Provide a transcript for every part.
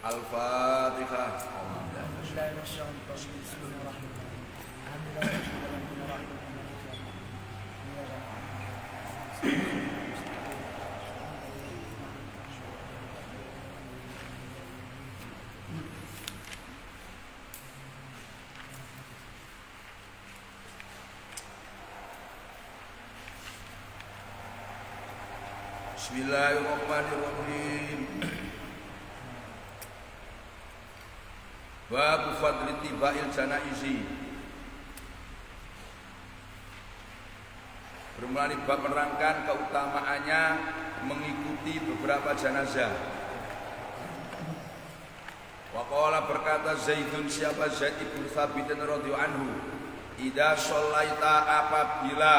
Al-Fatihah. Bismillahirrahmanirrahim. Bab fadli tibail janaizi. Bermula bab menerangkan keutamaannya mengikuti beberapa jenazah. Waqala berkata Zaidun, siapa Zaid ibn Thabit radhiyallahu anhu, idza shallaita apabila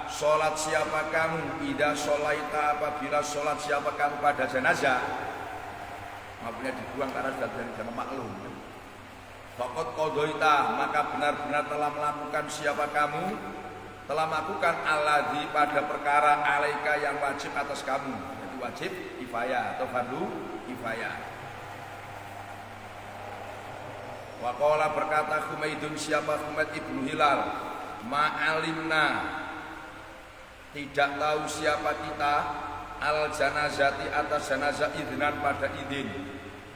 sholat siapa kamu, idza shallaita apabila sholat siapa kamu pada jenazah, maksudnya dibuang karena sudah jadi maklum. Faqad qadaita, maka benar-benar telah melakukan siapa kamu, telah melakukan alladzi pada perkara alaika yang wajib atas kamu, itu wajib kifayah atau fardu kifayah. Waqala berkata Humaidun, siapa Humaid ibnu Hilal, ma'alimna, tidak tahu siapa kita, al janazati atas jenazah idnan pada idin,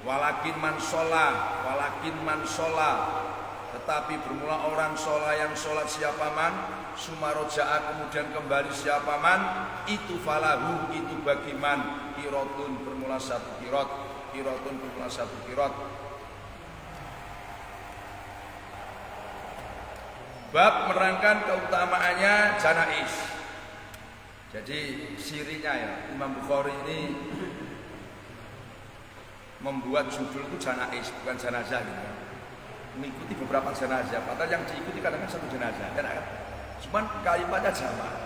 walakin man sholat, tetapi bermula orang sholat yang sholat siapa man, sumaroja'a kemudian kembali siapa man, itu falahu, itu bagi man, kirotun bermula satu kirot, kirotun bermula satu kirot. Bab menerangkan keutamaannya janais. Jadi sirinya ya, Imam Bukhari ini membuat judul itu janais, bukan jenazah gitu. Mengikuti beberapa jenazah, padahal yang diikuti kadang-kadang satu jenazah, kan? Cuman kalimatnya jamak.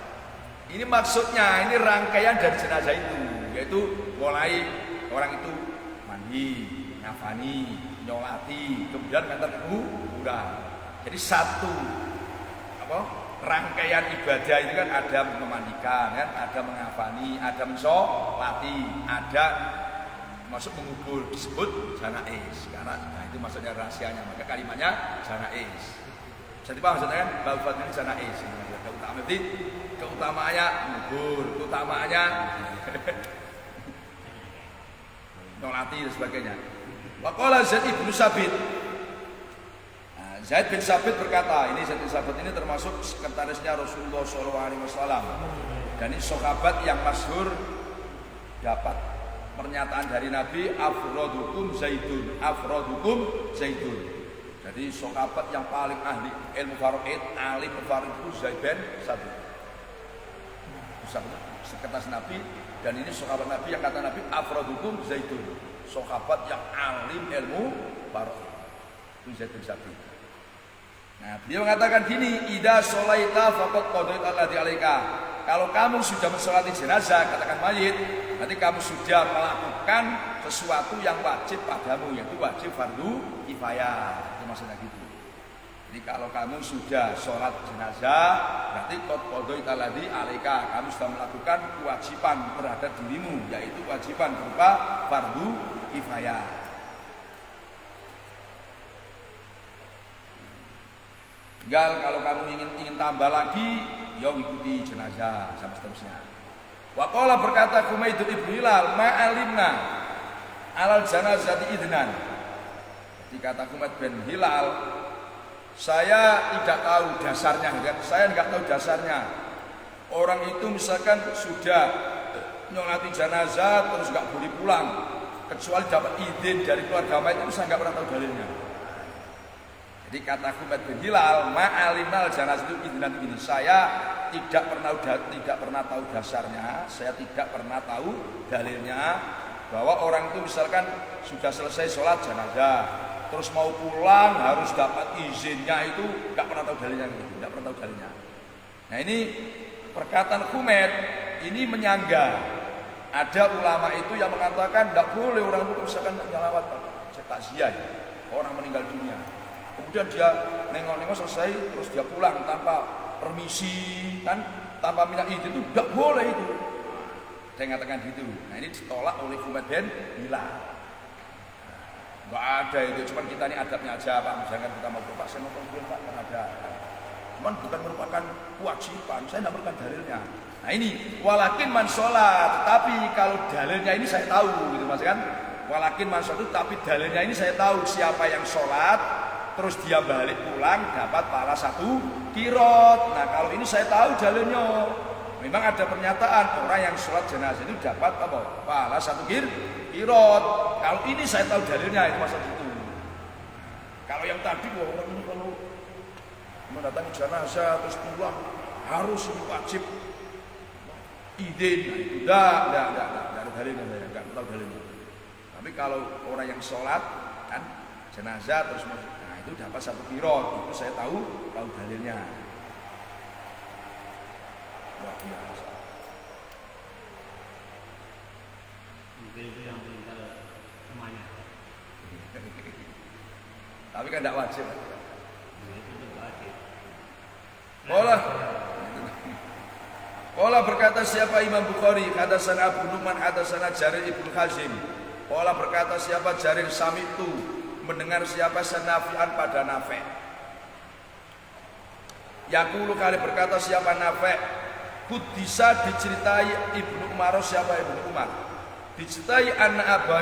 Ini maksudnya, ini rangkaian dari jenazah itu, yaitu mulai orang itu mandi, ngafani, nyolati, kemudian ngantar kuburan. Jadi satu rangkaian ibadah itu kan ada memandikan, kan? Ada mengafani, ada mensolati, ada masuk mengubur, disebut janais. Karena itu maksudnya rahasianya, maka kalimatnya janais. Jadi paham maksudnya kan? Bab ini janais. Keutamaannya mengubur, keutamaannya nyolati dan sebagainya. Waqala Zaid ibn Thabit. Zaid bin Thabit berkata, ini Zaid bin Thabit ini termasuk sekretarisnya Rasulullah SAW, dan ini sahabat yang masyhur dapat pernyataan dari Nabi, afrodukum Zaidun, afrodukum Zaidun. Jadi sahabat yang paling ahli ilmu faraid, alim faraid itu Zaid bin Thabit, sekretaris Nabi, dan ini sahabat Nabi yang kata Nabi afrodukum Zaidun, sahabat yang alim ilmu faraid itu Zaid bin Thabit. Nah, beliau mengatakan gini, idza sholaita faqad qadaita alladzi 'alaika. Kalau kamu sudah mensolati jenazah, katakan mayit, berarti kamu sudah melakukan sesuatu yang wajib padamu, yaitu wajib fardu kifayah. Itu maksudnya gitu. Jadi kalau kamu sudah sholat jenazah, berarti qad qadaita alladzi 'alaika. Kamu sudah melakukan kewajiban terhadap dirimu, yaitu kewajiban berupa fardu kifayah. Tinggal kalau kamu ingin tambah lagi, ya ikuti jenazah sampai seterusnya. Waqala berkata Humaid ibn Hilal, ma'alimna alal janazati idnan. Jadi kata Humaid bin Hilal, saya tidak tahu dasarnya, kan? Saya enggak tahu dasarnya. Orang itu misalkan sudah nyolati jenazah terus enggak boleh pulang, kecuali dapat izin dari keluarga mayit, itu saya enggak pernah tahu dalilnya. Jadi kata Humaid bin Hilal, ma'alimal janazah itu idnan ini, saya tidak pernah tahu dasarnya, saya tidak pernah tahu dalilnya bahwa orang itu misalkan sudah selesai sholat jenazah terus mau pulang harus dapat izinnya, itu nggak pernah tahu dalilnya, gitu, nggak pernah tahu dalilnya. Nah ini perkataan Humaid ini menyangga ada ulama itu yang mengatakan tidak boleh orang itu misalkan nyalawat takziah orang meninggal dunia, kemudian dia nengok-nengok selesai terus dia pulang tanpa permisi, kan, tanpa minta izin, itu tidak boleh itu. Saya mengatakan gitu. Nah ini ditolak oleh Humaid bin Hilal. Nggak ada itu, cuman kita ini adabnya aja Pak. Misalkan kita mau Pak, saya nonton film Pak, kan ada. Cuman bukan merupakan kewajiban, saya tidak merupakan dalilnya. Nah ini, walakin man sholat, tapi kalau dalilnya ini saya tahu, gitu Mas kan? Walakin man sholat itu, tapi dalilnya ini saya tahu siapa yang sholat, terus dia balik pulang dapat pahala 1 kirot. Nah kalau ini saya tahu dalilnya. Memang ada pernyataan orang yang sholat jenazah itu dapat apa? Pahala 1 kirot. Kalau ini saya tahu dalilnya, itu masalah itu. Kalau yang tadi orang ini kalau mendatangi jenazah terus pulang harus ini wajib izin, nah, itu enggak ada dalilnya, saya enggak tahu dalilnya. Tapi kalau orang yang sholat kan jenazah terus nah itu dapat 1 kirot, itu saya tahu dalilnya. Luar biasa. Mungkin itu yang tinggal semuanya. Tapi kan tidak wajib. Itu tidak wajib. Qala berkata siapa Imam Bukhari, hadatsana Abu Numan hadatsana Jarir ibnu Hazim. Qala berkata siapa Jarir samitu, mendengar siapa Nafi'an pada Nafi'. Yaqulu kali berkata siapa Nafi', bisa diceritai Ibnu Umar, siapa Ibnu Umar? Diceritai anak Abu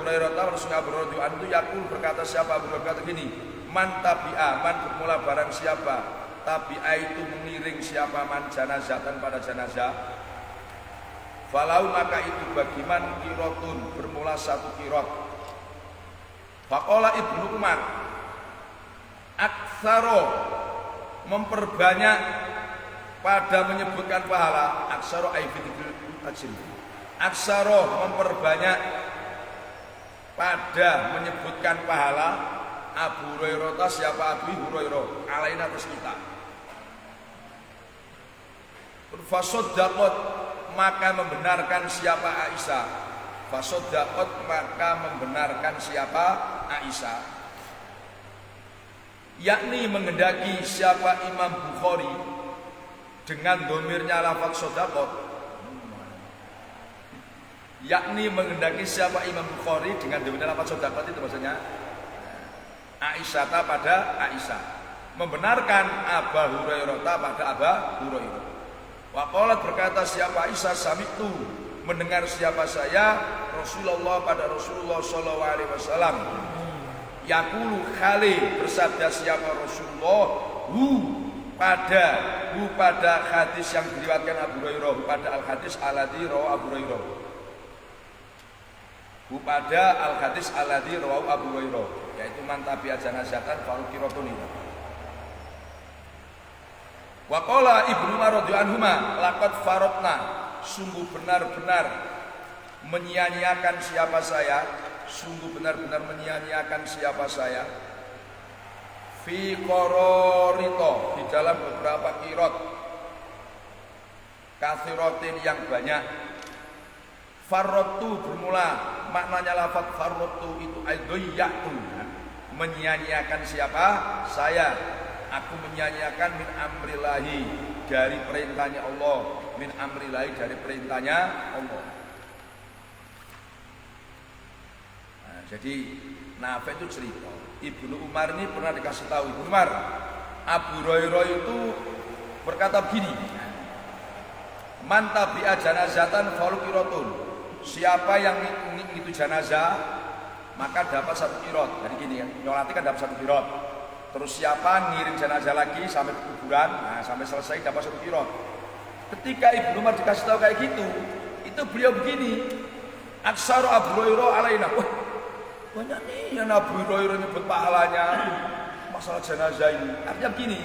Hurairah Rasulullah Abu Hurairah itu yaqul berkata siapa Abu Hurairah berkata gini, man tabi'a, man bermula barang siapa tabi'a itu mengiring siapa man janazatan pada jenazah, falau maka itu bagi man kirotun bermula 1 kirot. Faqala Ibnu Umar, aksaro memperbanyak pada menyebutkan pahala, aksaro aifitul ajil. Aksaro memperbanyak pada menyebutkan pahala Abu Hurairah, siapa Abu Hurairah alaina atas kita. Fasoddaqot maka membenarkan siapa Aisyah. Fasoddaqot maka membenarkan siapa Aisyah. Yakni menghendaki siapa Imam Bukhari dengan domirnya lafaz sodaqot. Yakni menghendaki siapa Imam Bukhari dengan domirnya lafaz sodaqot itu maksudnya Aisyah pada Aisyah, membenarkan Abu Hurairah pada Abu Hurairah. Waqalat berkata siapa Aisyah sami'tu, mendengar siapa saya Rasulullah pada Rasulullah sallallahu alaihi wasallam. Yaqulu khali bersabda siapa Rasulullah pada hadis yang diriwayatkan Abu Hurairah, pada al hadis alladzi rawahu Abu Hurairah. Pada al hadis alladzi rawahu Abu Hurairah, yaitu man tabi'a janazatan faruqiratun. Wa qala Ibnu Umar radhiyallahu anhu, laqad faratna, sungguh benar-benar menyia-nyiakan siapa saya, sungguh benar-benar menyia-nyiakan siapa saya fi qararito, di dalam beberapa kirot kathiratin yang banyak. Farrotu bermula maknanya lafaz farrotu itu aidoyatu, menyia-nyiakan siapa saya, aku menyia-nyiakan min amrillahi, dari perintahnya Allah, min amrillahi, dari perintahnya Allah. Nah, jadi Nafi itu cerita Ibnu Umar ini pernah dikasih tahu Ibnu Umar, Abu Hurairah itu berkata begini, man tabi'a janazatan faluqiratun, siapa yang itu janazah maka dapat 1 kirot. Jadi gini ya, nyolati kan dapat 1 kirot. Terus siapa ngirim jenazah lagi sampai ke kuburan, nah sampai selesai dapat 1 kirot. Ketika Ibnu Umar dikasih tahu kayak gitu, itu beliau begini, aksaru Abu Hurairah alaina. Wah, banyak nih yang Abu Hurairah nyebut pahalanya masalah jenazah ini. Artinya begini,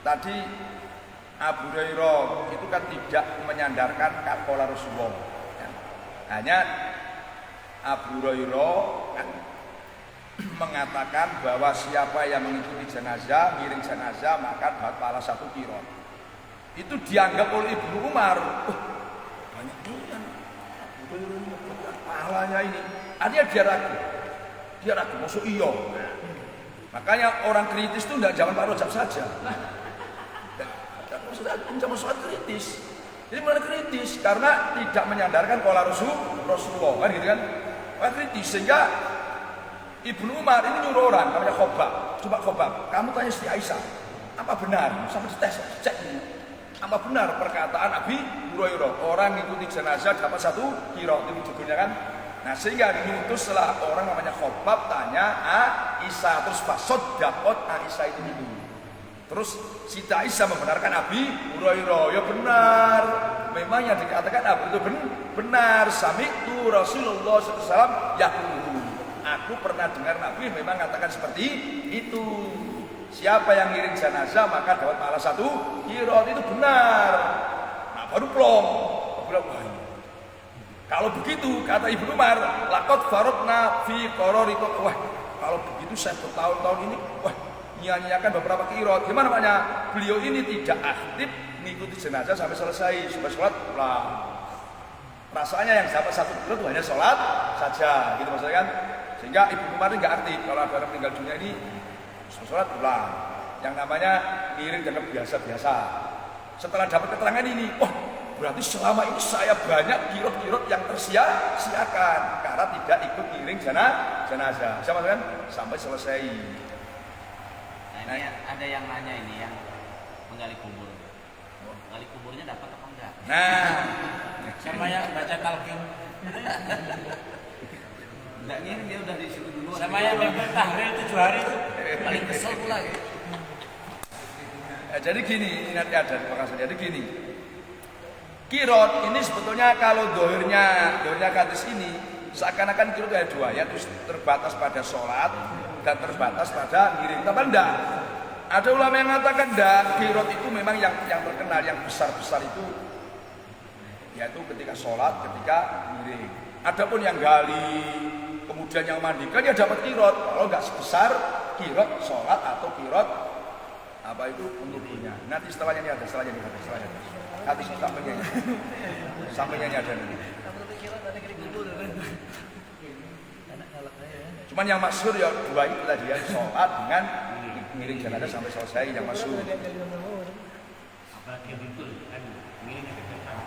tadi Abu Hurairah itu kan tidak menyandarkan qala Rasulullah. Hanya Abu Hurairah kan mengatakan bahwa siapa yang mengikuti jenazah, ngiring jenazah maka dapat pahala 1 kirot. Itu dianggap oleh Ibnu Umar, oh, banyak yang Abu Hurairah menyebutkan pahalanya ini. Artinya dia ragu, masuk iya. Makanya orang kritis itu tidak zaman Pak Rojab saja. Jangan soal kritis. Jadi mulai kritis karena tidak menyandarkan qala Rasulullah kan gitu kan. Kritis sehingga Ibnu Umar ini nyuruh orang namanya Khobab. Coba Khobab, kamu tanya Siti Aisyah, apa benar? Sampai dites, cek dulu. Apa benar perkataan Abi Hurairah, orang ngikuti jenazah dapat 1 qiraat, itu judulnya kan? Nah sehingga diutuslah orang namanya Khobab tanya Aisyah, terus fasod dapat Aisyah itu. Terus Siti Aisyah membenarkan Abi Hurairah, ya benar. Memang yang dikatakan Abu itu benar. Sami'tu Rasulullah SAW yaqulu. Aku pernah dengar Nabi memang mengatakan seperti itu. Siapa yang ngiring jenazah maka dapat pahala 1 qiraat, itu benar. Nah baru plong. Kalau begitu kata Ibnu Umar, laqad faradna fi qarariqat. Wah, kalau begitu saya bertahun-tahun ini nyanyiakan beberapa qiraat. Gimana maknya? Beliau ini tidak aktif mengikuti jenazah sampai selesai, sampai sholat pulang. Rasanya yang dapat 1 qiraat itu hanya sholat saja, gitu maksudnya kan? Sehingga Ibnu Umar ini nggak aktif kalau ada orang meninggal dunia ini sholat pulang. Yang namanya ngiring dengan biasa-biasa. Setelah dapat keterangan ini, berarti selama ini saya banyak qiraat yang tersia-siakan karena tidak ikut ngiring jenazah. Sama kan? Sampai selesai. Nah, ini ada yang nanya ini yang menggali kubur. Menggali kuburnya dapat apa enggak? Nah, Sama yang baca talqin. Enggak ngirim, dia udah di situ dulu. Sama yang mimpi tahlil 7 hari itu. paling kesel pula ya. Jadi gini, ini nanti ada makasih. Jadi gini, qiraat ini sebetulnya kalau dohirnya hadis ini seakan-akan qiraat ada 2, yaitu terbatas pada sholat dan terbatas pada ngiring. Tapi enggak. Ada ulama yang mengatakan enggak, qiraat itu memang yang terkenal, yang besar-besar itu yaitu ketika sholat, ketika ngiring. Adapun yang gali, kemudian yang mandikan ya dapat qiraat. Kalau enggak sebesar qiraat sholat atau qiraat apa itu penuturnya. Nanti setelahnya ini ada, setelahnya. Nanti sampainya ini ada nanti. Cuman yang masyhur ya 2 itu tadi ya, sholat dengan ngiring jenazah sampai selesai yang masyhur. Apalagi itu kan ngiringnya kecepatan.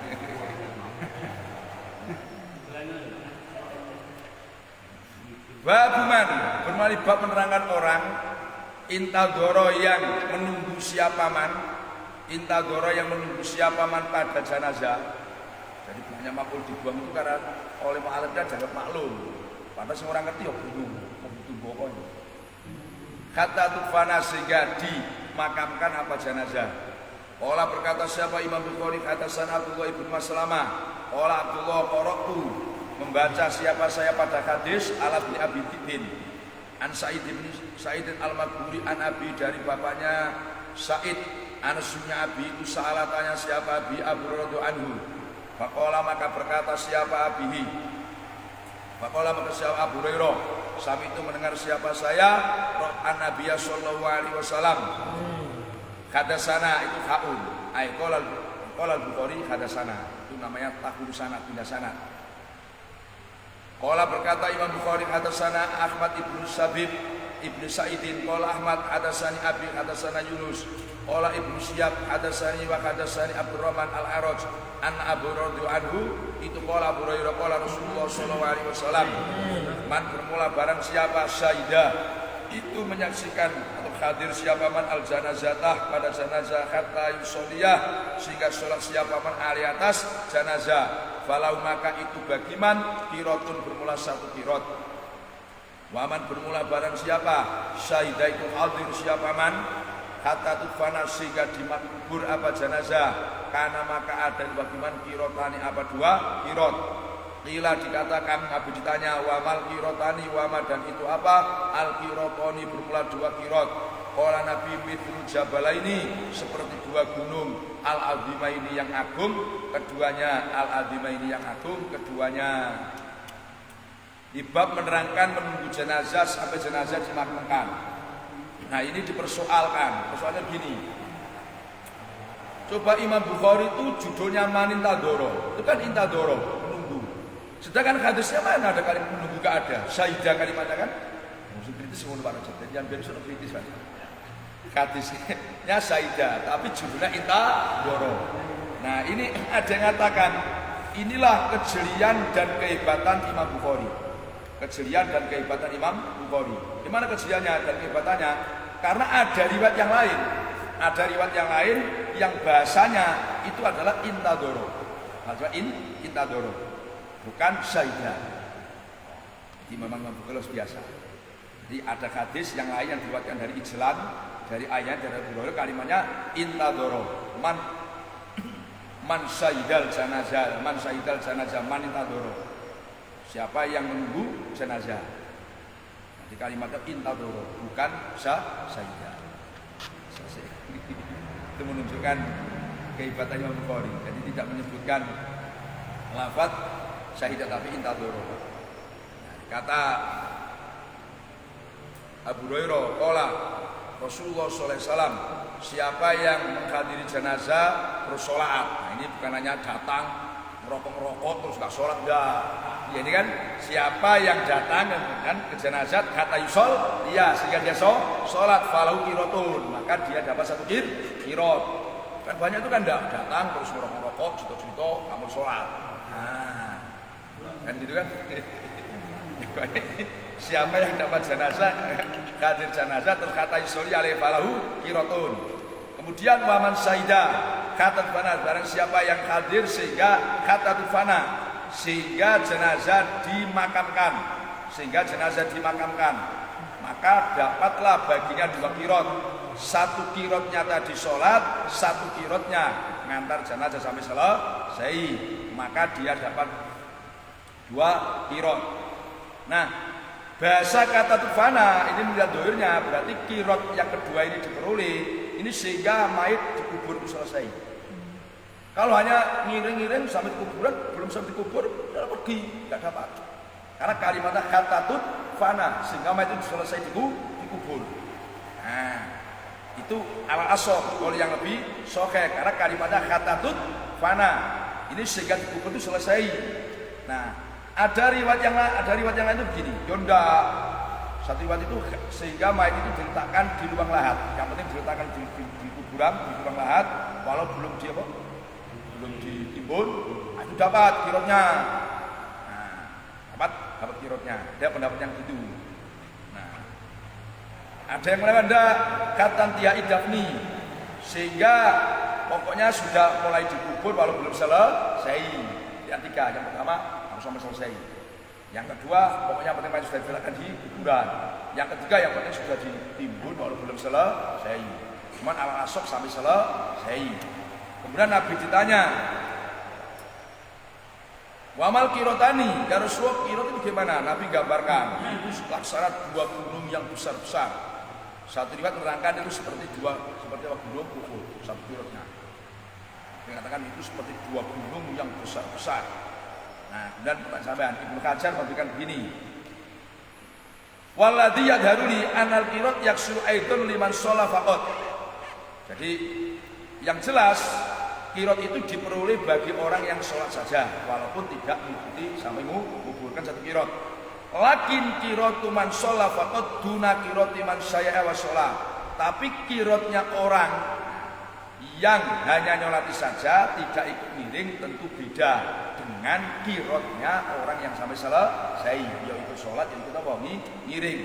Babuman bermali bab menerangkan orang intadoro yang menunggu siapa man pada jenazah. Jadi banyak makhluk dibuang itu karena oleh mu'alifnya jangan maklum. Padahal semua orang ngerti ya bingung, begitu pokoknya. Kata tufana sehingga dimakamkan apa jenazah. Olah berkata siapa Imam Bukhari hadasan Abdullah ibn Maslamah. Olah Abdullah qara'tu membaca siapa saya pada hadis ala bin Abi Tidin an Sa'id bin Sa'id al-Maghburi an Abi dari bapaknya Sa'id anasnya Abi itu salah tanya siapa Abi Abu Radhu anhu. Faqala maka berkata siapa Abihi. Faqala maka siapa Abu Hurairah. Sami itu mendengar siapa saya an Nabiya sallallahu alaihi wasallam. Hadasana itu haul. Ai qala Bukhari hadasana. Itu namanya tahul sanad, pindah sanad. Qala berkata Imam Bukhari hadasana Ahmad ibnu Sabib ibnu Sa'idin. Qala Ahmad hadasani Abi hadasana Yunus. Qala ibnu Syihab hadasani wa hadasani Abdurrahman al-Araj an Abu Radhu anhu. Itu qala Abu Hurairah qala Rasulullah sallallahu alaihi wasallam. Man bermula barang siapa syahidah itu menyaksikan atau hadir siapa man al janazatah pada jenazah hatta yusoliyah sehingga sholat siapa man ali atas jenazah. Falau maka itu bagiman qiraatun bermula 1 qiraat. Waman bermula barang siapa syahidah itu hadir siapa man hatta tufana sehingga dimakbur apa jenazah karena maka ada bagiman qiraatani apa 2 qiraat. Qila dikatakan Nabi ditanya wamal qiraatani wama dan itu apa al qiraatani bermula 2 qiraat. Qala Nabi mithlu jabalaini seperti 2 gunung al azimaini yang agung keduanya al azimaini yang agung keduanya. Di bab menerangkan menunggu jenazah sampai jenazah dimakamkan. Nah ini dipersoalkan. Persoalannya gini. Coba Imam Bukhari itu judulnya manintadoro. Itu kan intadoro, menunggu. Sedangkan hadisnya mana ada kalimat menunggu gak ada. Syahidah kalimatnya kan. Musuh kritis ngono Pak Rajab. Yang biasa sudah kritis kan. Hadisnya syahidah, tapi judulnya intadoro. Nah ini ada yang mengatakan inilah kejelian dan kehebatan Imam Bukhari. kejelian dan kehebatan Imam Bukhari. Di mana kejeliannya dan kehebatannya? Karena ada riwayat yang lain. Ada riwayat yang lain yang bahasanya itu adalah intadoro. Maksudnya intadoro. Bukan syahidah. Jadi memang Imam Bukhari biasa. Jadi ada hadis yang lain yang diriwayatkan dari Ijlan, dari ayat dari Abu Hurairah kalimatnya intadoro. Man syahidal janazah, man intadoro. Siapa yang menunggu jenazah. Jadi kalimatnya intadoro, bukan syahidah. Itu menunjukkan kehebatan Imam Bukhari. Jadi tidak menyebutkan lafaz syahidah tapi intadoro. Kata Abu Hurairah, qala Rasulullah sallallahu alaihi wasallam, siapa yang menghadiri jenazah terus sholat. Nah, ini bukan hanya datang merokok-merokok terus gak sholat, enggak. Ya, ini kan siapa yang datang dan ke jenazah kata yusol, iya sehingga dia sholat falahu qirotun, maka dia dapat satu qirot. Kan banyak itu kan enggak datang terus merokok-merokok, cerita-cerita kamu sholat. Nah, kan gitu kan. Siapa yang dapat jenazah, hadir jenazah terus kata yusoli alaihi falahu qirotun. Kemudian waman syahidah kata tufana, barang siapa yang hadir sehingga kata tufana, sehingga jenazah dimakamkan, maka dapatlah baginya 2 qirot. 1 qirotnya tadi sholat, 1 qirotnya ngantar jenazah sampai selesai, maka dia dapat 2 qirot. Nah, bahasa kata tufana ini melihat dohirnya, berarti qirot yang kedua ini diperoleh ini sehingga mayit dikubur itu selesai. Kalau hanya ngiring-ngiring sampai kuburan belum sampai dikubur, udah pergi, nggak dapat. Karena kalimatnya kata tufana sehingga mayit itu selesai dikubur. Nah, itu ala asor kalau yang lebih sahih karena kalimatnya kata tufana ini sehingga dikubur itu selesai. Nah, ada riwayat yang lain itu begini, yonda satu riwayat itu sehingga mayat itu diletakkan di lubang lahat. Yang penting diletakkan di kuburan, di lubang lahat, walau belum ditimbun, itu dapat qirotnya. Nah, dapat qirotnya. Ada pendapat yang gitu. Nah, ada yang menawan katan tiai dafni, sehingga pokoknya sudah mulai dikubur walau belum selesai. Yang 3, yang pertama harus sampai selesai. Yang kedua, pokoknya penting mayat sudah diletakkan di kuburan. Yang ketiga, yang penting sudah ditimbun walau belum selesai. Cuman ala asok sampai selesai. Kemudian Nabi ditanya, wamal kirotani, ya Rasulullah kirot itu gimana? Nabi gambarkan, itu laksana 2 gunung yang besar-besar. Satu riwayat menerangkan itu seperti gunung Uhud, satu kirotnya. Dikatakan itu seperti 2 gunung yang besar-besar. Nah, kemudian pertanyaan sampean Ibnu Hajar memberikan begini. Waladhi yadharuli anal qirot yaksuru aidun liman sholah faqat. Jadi yang jelas qirot itu diperoleh bagi orang yang sholat saja walaupun tidak mengikuti sampai menguburkan 1 qirot. Lakin qiratu man sholah faqat duna qirati man syai'a wa sholah. Tapi qirotnya orang yang hanya nyolati saja tidak ikut miring tentu beda dengan qirotnya orang yang sampai selesai, yaitu sholat yang kita bawa ngiring.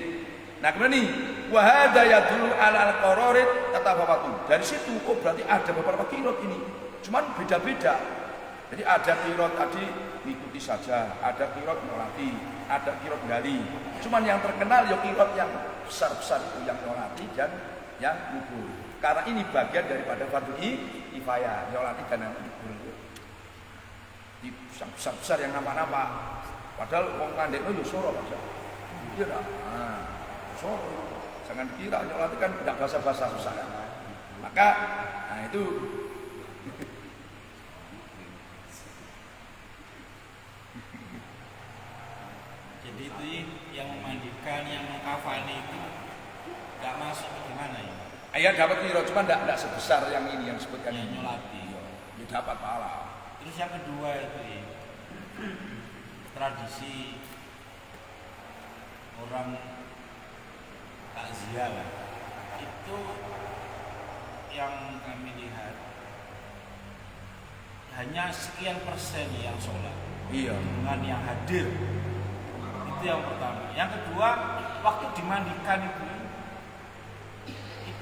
Nah kemudian nih wahada yadulu ala al-qararid kata bapakku. Dari situ berarti ada beberapa qirot ini, cuman beda-beda. Jadi ada qirot tadi mengikuti saja, ada qirot nyolati, ada qirot gali. Cuman yang terkenal ya qirot yang besar-besar itu yang nyolati dan yang kubur. Karena ini bagian daripada fardu kifayah, nyolati dan yang kubur. Di besar-besar yang nampak-nampak. Padahal wong kandekno yo soro aja. Iya dah. Nah, soro. Jangan dikira nyolati kan tidak basa-basa susah kan. Maka nah itu Jadi itu yang memandikan, yang mengkafani itu nggak masuk bagaimana ya? ayat dapat qirot cuma tidak sebesar yang ini yang disebutkan Yang ini. nyolati. Ya dapat pahala. Terus yang kedua itu ya, tradisi orang takziah lah. Itu yang kami lihat hanya sekian persen yang sholat Iya. dengan yang hadir. Itu Itu yang pertama. Yang kedua, waktu dimandikan itu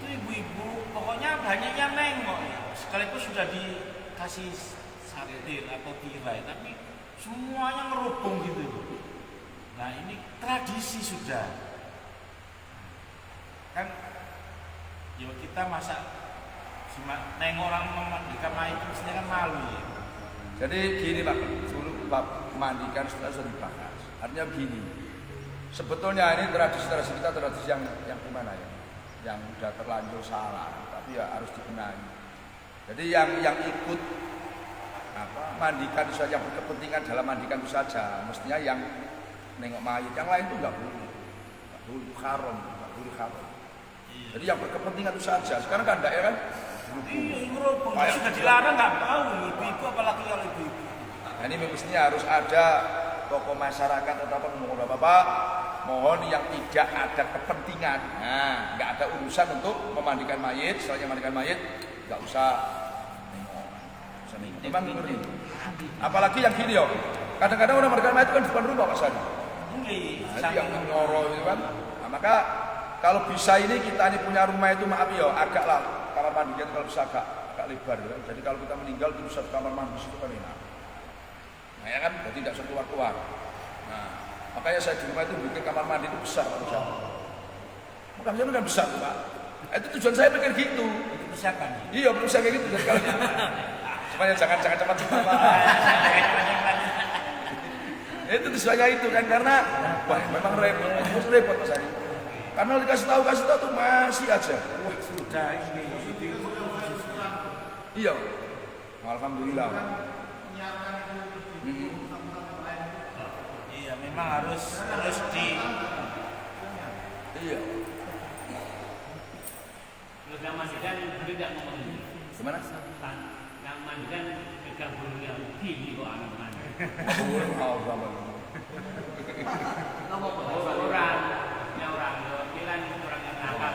ibu-ibu pokoknya banyaknya nengok ya. Sekalipun sudah dikasih satir atau tirai, tapi semuanya ngerubung gitu. Nah ini tradisi sudah. Kan ya kita masa nengok orang memandikan mayat itu mestinya kan malu ya. Jadi gini Pak, sebelum bab mandikan sudah dibahas. Artinya begini, sebetulnya ini tradisi kita tradisi yang gimana ya, yang sudah terlanjur salah, tapi ya harus dibenahi. Jadi yang ikut mandikan itu saja, yang berkepentingan dalam mandikan itu saja, mestinya yang nengok mayat, yang lain itu nggak boleh, itu haram, nggak boleh haram. Jadi yang berkepentingan itu saja. Sekarang kan enggak ya kan? Iya, sudah dilarang nggak tahu ibu-ibu apalagi kalau ibu-ibu. Nah, ini mestinya harus ada tokoh masyarakat atau bapak-bapak mohon yang tidak ada kepentingan, nah nggak ada urusan untuk memandikan mayit, setelahnya mandikan mayit nggak usah nengok. Memang ngeri. Apalagi yang gini yo, kadang-kadang orang mandikan mayit kan depan rumah Pak Sadi. Nah, yang ngoro itu kan. Nah, maka kalau bisa ini kita ini punya rumah itu maaf yo, agaklah kamar mandinya kalau bisa agak lebar ya. Jadi kalau kita meninggal itu satu kamar mandi itu kan enak. Nah ya kan, jadi tidak satu keluar. Nah, makanya saya di rumah itu bikin kamar mandi itu besar Pak Ustaz. Makanya itu kan besar Pak. Itu tujuan saya pikir gitu. Itu persiapan. Iya, bisa kayak gitu. Jadi kalau gitu. Supaya jangan cepat-cepat Pak. Itu tujuannya itu kan karena wah memang repot Mas Ari. Karena dikasih tahu tuh masih aja. Wah sudah ini. Iya. Alhamdulillah. Iya, memang harus di. Iya. Yang mandikan tidak ngomong. Gimana? Yang mandikan gabung yang tinggi kok anak mandi. Mau banget. Orang yang nakal kan.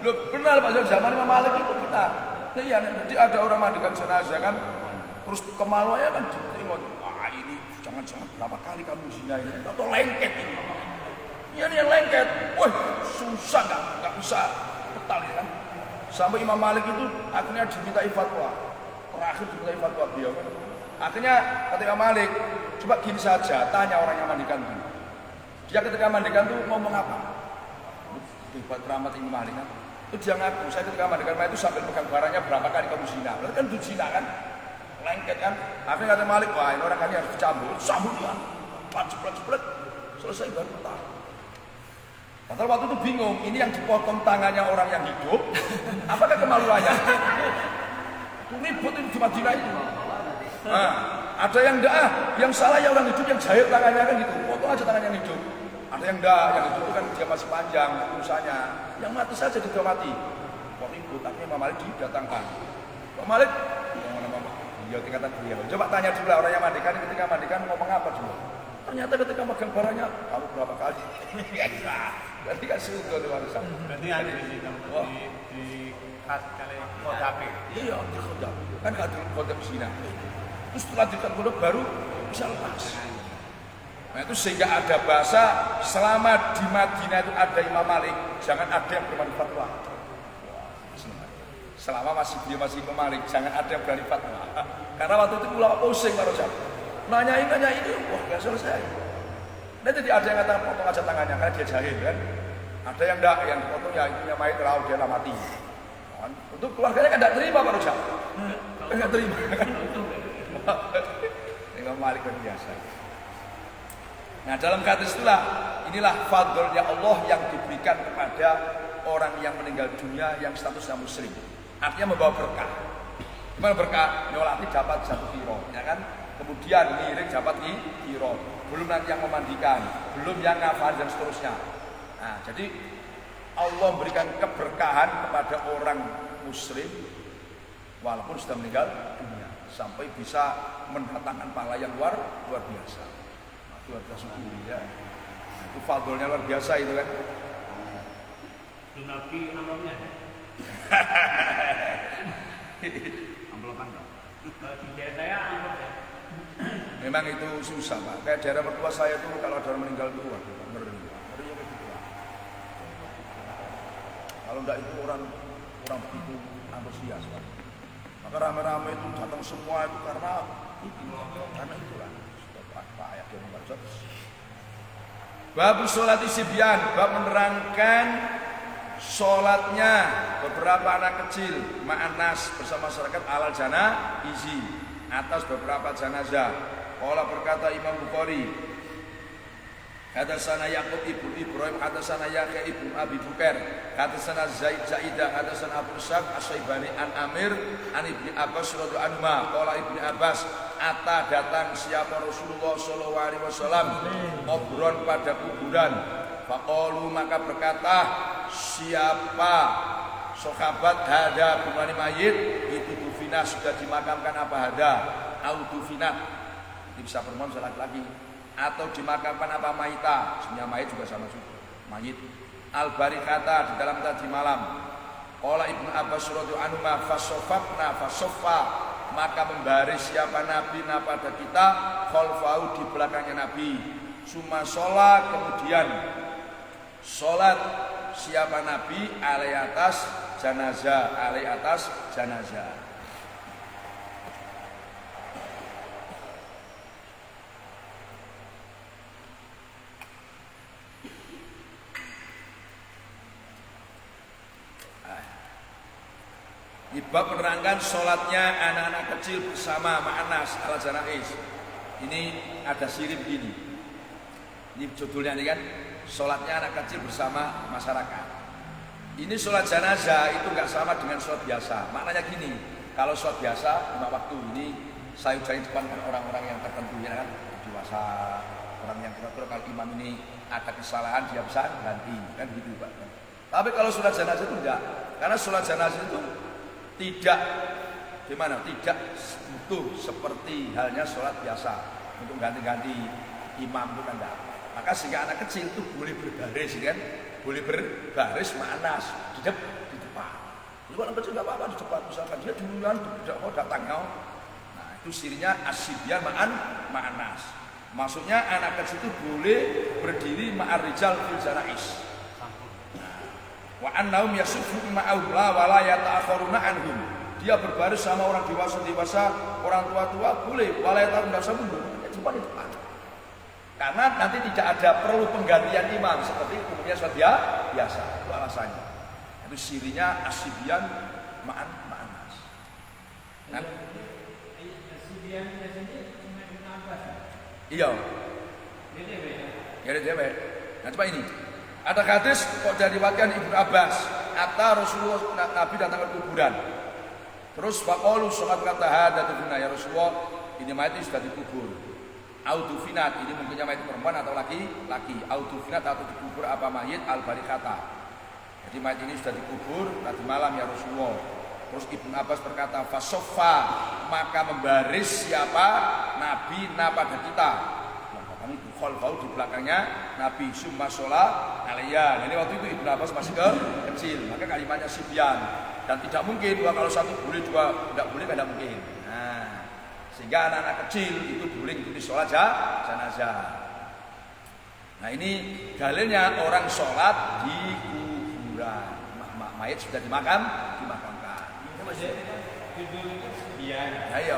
Loh, benar Pak zaman Imam Malik itu kita. Iya, jadi ada orang mandikan jenazah kan, terus kemaluannya kan tengok, wah ini jangan berapa kali kamu zina ini, atau lengket ini. Iya nih lengket, wah susah nggak bisa betal ya kan. Sampai Imam Malik itu akhirnya dimintai fatwa, terakhir dimintai fatwa beliau kan. Akhirnya kata Imam Malik, coba gini saja, tanya orang yang mandikan itu. Dia ketika mandikan tuh ngomong apa? Buat keramat Imam Malik kan. Itu dia ngaku, saya ketika mandikan mayat itu sambil pegang barangnya berapa kali kamu zina. Berarti kan itu zina kan, lengket kan. Akhirnya kata Malik, wah ini orang kan harus dicambuk, sambut kan, jepret, selesai baru petah. Padahal waktu itu bingung, ini yang dipotong tangannya orang yang hidup, apakah kemaluannya? Itu ribut itu di Madinah itu. Nah, ada yang enggak, yang salah ya orang hidup yang jahit tangannya kan gitu, potong aja tangan yang hidup. Ada yang enggak, yang hidup itu kan dia masih panjang urusannya. Yang mati saja juga mati. Kok ribut, akhirnya Imam Malik didatangkan. Imam Malik, beliau tingkatan beliau. Coba tanya dulu orang yang mandikan, ketika mandikan ngomong apa dulu. Ternyata ketika megang barangnya, kamu berapa kali? Berarti kan sudah di warisan. Berarti ada di khas kali kodapi. Iya, di kodam. Kan nggak ada kodam zina. Terus setelah di kodam baru bisa lepas. Nah itu sehingga ada bahasa selama di Madinah itu ada Imam Malik, jangan ada yang berani fatwa. Selama dia masih Imam Malik, jangan ada yang berani fatwa. Karena waktu itu ulama pusing Pak Rojab. Nanya ini, wah nggak selesai. Nah jadi ada yang kata potong aja tangannya karena dia jahil kan. Ada yang enggak, yang dipotong ya itunya mayat raw dia lah mati. Untuk keluarganya kan tidak terima Pak Rojab. Enggak terima. Imam Malik kan biasa. Nah dalam kata itulah, inilah fadlnya Allah yang diberikan kepada orang yang meninggal dunia yang statusnya muslim. Artinya membawa berkah. Gimana berkah? Nyolati dapat 1 kilo, ya kan? Kemudian ngiring dapat kilo. Belum nanti yang memandikan, belum yang ngafal dan seterusnya. Nah jadi Allah memberikan keberkahan kepada orang muslim walaupun sudah meninggal dunia sampai bisa mendatangkan pahala yang luar biasa. Luar biasa ya. Itu fadlnya luar biasa itu kan. Nabi amplopnya. Amplopan dong. Di saya amplop ya. Memang itu susah Pak. Kayak daerah mertua saya tuh kalau ada orang meninggal itu waduh, ngeri. Ngerinya begitu Pak. Kalau enggak itu orang begitu antusias Pak. Maka rame-rame itu datang semua itu karena itulah. Pak ayat yang membaca. Bab sholat isibyan, bab menerangkan sholatnya beberapa anak kecil ma'anas bersama masyarakat alal jana izi atas beberapa jenazah. Qala berkata Imam Bukhari, hadatsana Yaqub ibnu Ibrahim, hadatsana Yahya ibnu Abi Bukair, hadatsana Zaid Zaidah, hadatsana Abu Sa'd Asy-Syaibani an Amir an Ibnu Abbas radhiyallahu anhu. Qala Ibnu Abbas, ata datang siapa Rasulullah sallallahu alaihi wasallam ngobrol pada kuburan. Faqalu maka berkata siapa sahabat hada bungani mayit itu dufina sudah dimakamkan apa hada au dufinat ini bisa perempuan bisa laki-laki atau dimakamkan apa maita sebenarnya mayit juga sama juga mayit al-barikata di dalam tadi malam. Qala Ibnu Abbas radhiyallahu anhu fasofafna fasoffa maka membaris siapa Nabi pada kita khalfau di belakangnya Nabi summa sholat kemudian sholat siapa Nabi alai atas janazah. Bab menerangkan sholatnya anak-anak kecil bersama ma'anas ala janais. Ini ada sirip gini. Ini judulnya nih kan, sholatnya anak kecil bersama masyarakat. Ini sholat jenazah itu nggak sama dengan sholat biasa. Maknanya gini, kalau sholat biasa 5 waktu ini saya ucapin depan kan orang-orang yang tertentu ya kan, dewasa, orang yang kira-kira kalau imam ini ada kesalahan dia bisa ganti kan gitu Pak. Tapi kalau sholat jenazah itu enggak, karena sholat jenazah itu tidak gimana? Tidak butuh seperti halnya sholat biasa untuk ganti-ganti imam itu kan enggak. Maka sehingga anak kecil itu boleh berbaris kan, boleh berbaris ma'anas di depan. Jadi anak kecil enggak apa-apa di depan, misalkan dia duluan datangnya. Nah itu sirinya asyibian ma'anas. Maksudnya anak kecil itu boleh berdiri ma'ar rijal fil janais. Wa annahum yasuffu ma'ahum la wala yata'akharuna anhum. Dia berbaris sama orang dewasa, orang tua boleh wala yata'akharuna mundur. Di depan. Karena nanti tidak ada perlu penggantian imam seperti umumnya sholat biasa. Itu alasannya. Itu sirinya asyibian ma'anas. Nah, asyibian biasanya cuma Ibnu Abbas. Iya. Beda. Nah, coba ini. Ada hadis kok diriwayatkan Ibnu Abbas, atta Rasulullah Nabi datang ke kuburan. Terus faqalu sholat kata hadatuna ya Rasulullah, ini mayat sudah dikubur. Audufinat ini mungkinnya mayat perempuan atau laki-laki. Audufinat atau dikubur apa mayit al-barikata. Jadi mayat ini sudah dikubur tadi malam ya Rasulullah. Terus Ibnu Abbas berkata fasoffa maka membaris siapa Nabi pada kita. Kami khalfau di belakangnya Nabi summa sholat alaiya. Ini waktu itu Ibnu Abbas masih kecil, maka kalimatnya sibyan dan tidak mungkin kalau satu boleh dua tidak boleh tidak mungkin. Nah, sehingga anak-anak kecil itu boleh ikuti sholat jenazah. Nah ini dalilnya orang sholat di kuburan, mayat sudah dimakamkan. Ini masih sibyan. Ayo.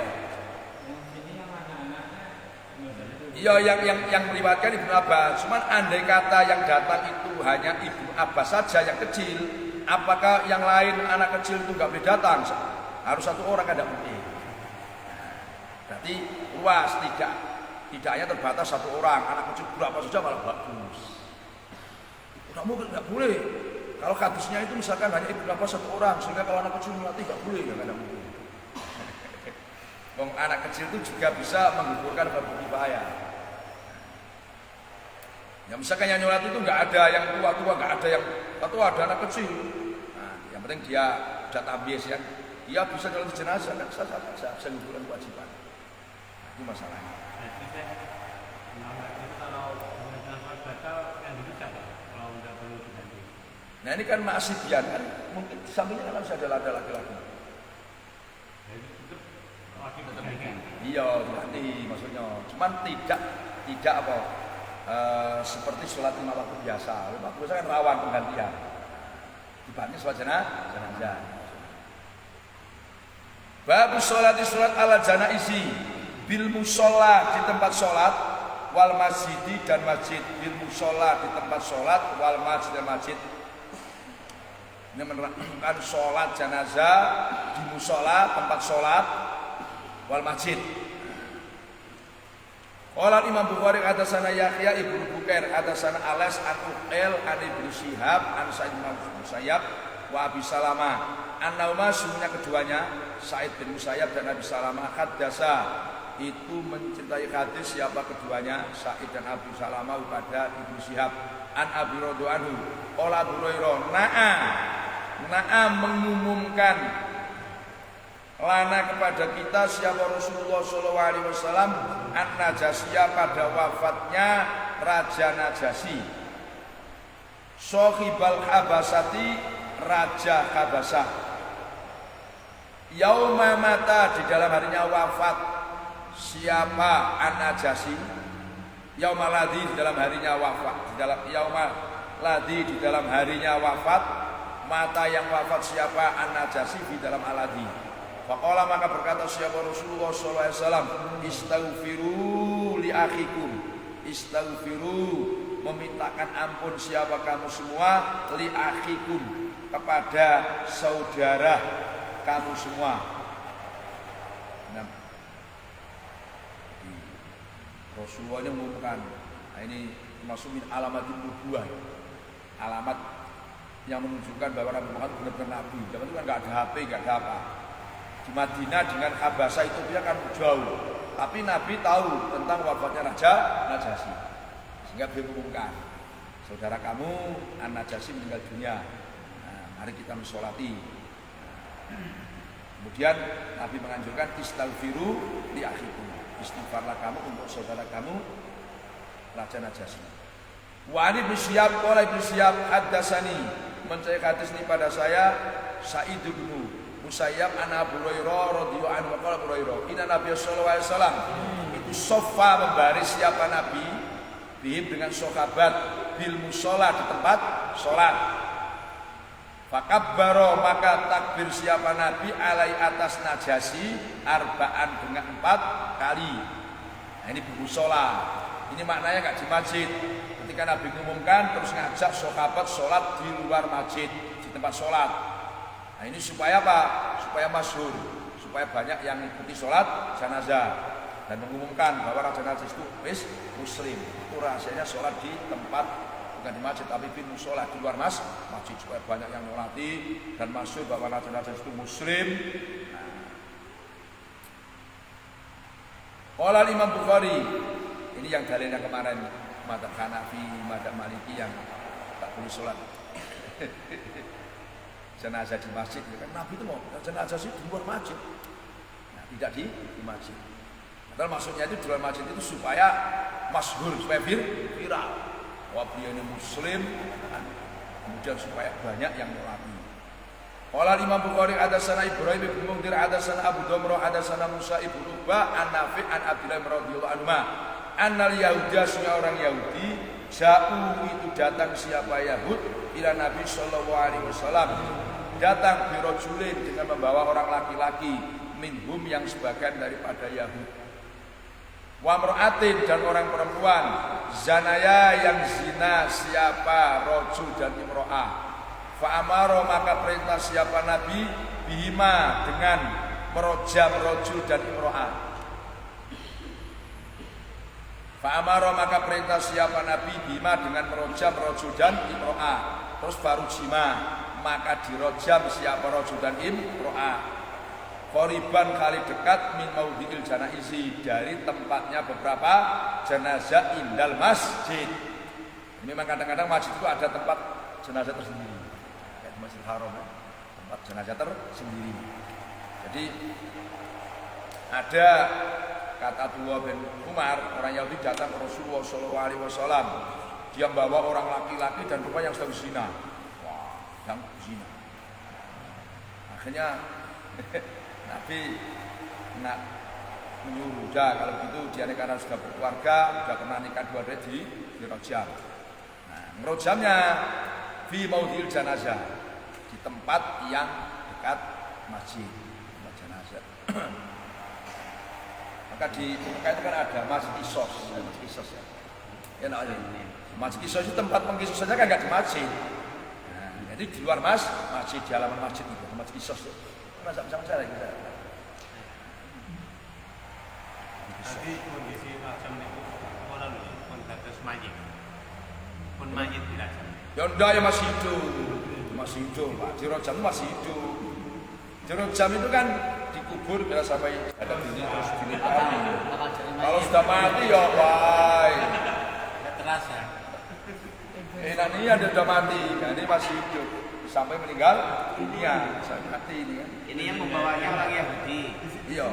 Iya yang meriwayatkan Ibnu Abbas. Cuman andai kata yang datang itu hanya Ibnu Abbas saja yang kecil, apakah yang lain anak kecil itu nggak boleh datang? Harus satu orang ada mungkin. Berarti luas tidak hanya terbatas satu orang. Anak kecil berapa saja malah bagus. Nggak boleh. Kalau hadisnya itu misalkan hanya Ibnu Abbas satu orang, sehingga kalau anak kecil mati nggak boleh ya ada mungkin. Anak kecil itu juga bisa menggugurkan fardu kifayah. Ya misalkan yang nyolat itu nggak ada yang tua-tua, nggak ada yang tua, ada anak kecil. Nah, yang penting dia sudah tabies ya, dia bisa nyolat jenazah dan bisa menggugurkan kewajiban. Nah, itu masalahnya. Nah ini kan ma'asyibian kan, mungkin sampingnya kan harus ada laki-laki. Iya iya diganti maksudnya. Cuman tidak apa seperti sholat 5 waktu biasa. 5 waktu biasa kan rawan penggantian. Dibanding sholat jenazah. Bab sholat ala janaizi bil musola di tempat sholat wal masjidi dan masjid. Bil musola di tempat sholat wal masjid dan masjid. Ini menerangkan sholat jenazah di musola tempat sholat wal masjid. Qala Imam Bukhari hadatsana Yahya ibnu Bukair hadatsana Alas an Uqail an Ibnu Syihab an Sa'id bin Musayyab wa Abi Salamah annauma semuanya keduanya Sa'id bin Musayyab dan Abi Salamah hadasa itu mencintai hadis siapa keduanya Sa'id dan Abi Salamah kepada Ibnu Syihab an Abi Radhiyallahu anhu qala Abu Hurairah na'am mengumumkan lana kepada kita siapa Rasulullah sallallahu alaihi wasallam an-Najasiyah pada wafatnya Raja Najasyi Sohibal Habasati Raja Habasah yauma mata di dalam harinya wafat siapa an-Najasyi yauma ladzi di dalam harinya wafat di dalam yauma ladzi di dalam harinya wafat mata yang wafat siapa an-Najasyi di dalam aladzi. Faqala maka berkata siapa Rasulullah sallallahu alaihi wasallam istaghfiru li akhikum istaghfiru memintakan ampun siapa kamu semua li akhikum kepada saudara kamu semua. Nah, Rasulullah mengumumkan nah ini termasuk min alamatin nubuwah alamat yang menunjukkan bahwa Nabi Muhammad benar-benar Nabi. Zaman itu kan nggak ada HP, nggak ada apa. Di Madinah dengan Habasah itu dia kan jauh, tapi Nabi tahu tentang wafatnya Raja Najasyi, sehingga beliau mengumumkan, saudara kamu An-Najasyi meninggal dunia, nah, mari kita mensolati. Kemudian Nabi menganjurkan istaghfiru li akhikum, istighfarlah kamu untuk saudara kamu Raja Najasyi. Wa ani bin Syihab qala Ibnu Syihab haddatsani mencari hadis ini pada saya Sa'id bin Musayyab an Abu Hurairah radhiyallahu anhu qala Abu Hurairah inna Nabi sallallahu alaihi wasallam itu sofa membaris siapa Nabi bihim dengan sahabat bil mushola di tempat sholat fakabbaro maka takbir siapa Nabi alai atas Najasyi arba'an dengan 4 kali. Nah, ini bil mushola ini maknanya enggak di masjid ketika Nabi mengumumkan terus ngajak sahabat sholat di luar masjid di tempat sholat. Nah ini supaya apa? Supaya masyhur, supaya banyak yang ikuti sholat jenazah dan mengumumkan bahwa Raja Najasyi itu muslim. Itu rahasianya sholat di tempat bukan di masjid tapi di musola di luar masjid supaya banyak yang nyolati dan masyhur bahwa Raja Najasyi itu muslim. Qala Imam Bukhari ini yang dalilnya kemarin madzhab Hanafi, madzhab Maliki yang tak boleh sholat. Jenazah di masjid, kan Nabi itu mau jenazah di luar masjid, nah, tidak di masjid. Padahal maksudnya itu di luar masjid itu supaya masyhur, supaya viral. Wah beliau ini muslim, kemudian supaya banyak yang nyolati. Qala Imam Bukhari hadatsana Ibrahim bin Munzir hadatsana Abu Damrah hadatsana Musa ibnu Uqbah an Nafi' an Abdullah radhiyallahu anhu annal yahuda orang Yahudi ja'u itu datang siapa Yahud ila Nabi sallallahu alaihi wasallam datang birojulin dengan membawa orang laki-laki minhum yang sebagian daripada Yahud wa mar'atin dan orang perempuan zanaya yang zina siapa rojul dan imro'ah fa amara maka perintah siapa Nabi bihima dengan merojam rojul dan imro'ah fa amara maka perintah siapa Nabi bihima dengan merojam rojul dan imro'ah terus baru jima maka dirojam siapa rojul dan imro'ah qoriban kali dekat min maudhi'il janaizi dari tempatnya beberapa jenazah indal masjid. Memang kadang-kadang masjid itu ada tempat jenazah tersendiri kayak Masjid Haram tempat jenazah tersendiri. Jadi ada kata Abdullah bin Umar orang Yahudi datang ke Rasulullah SAW dia membawa orang laki-laki dan perempuan yang sedang zina. Wah, yang zina. Akhirnya Nabi menyuruh. Ya kalau gitu dia karena sudah berkeluarga, sudah pernah nikah 2 hari di rojam. Nah, ngerojamnya fi maudhil janazah, di tempat yang dekat masjid tempat jenazah. Maka di Mekah itu kan ada masjid Qisas, masjid Qisas ya. Ya nak masjid Qisas itu tempat pengkisos saja kan nggak di masjid. Nah, jadi di luar masjid di halaman masjid itu masjid Qisas itu. Masa sama saya kita. Tadi kondisi macam itu orang pun tetes mayit, pun mayit tidak. Ya enggak ya masih hidup Pak. Di rojam masih hidup. Di rojam itu kan dikubur bila sampai ada diri terus dinikahi. Kalau sudah mati ya wah. Nggak terasa. Ini ada sudah mati, nah, ini masih hidup sampai meninggal dunia, sampai mati ini kan. Ini yang membawanya orang Yahudi. Iya.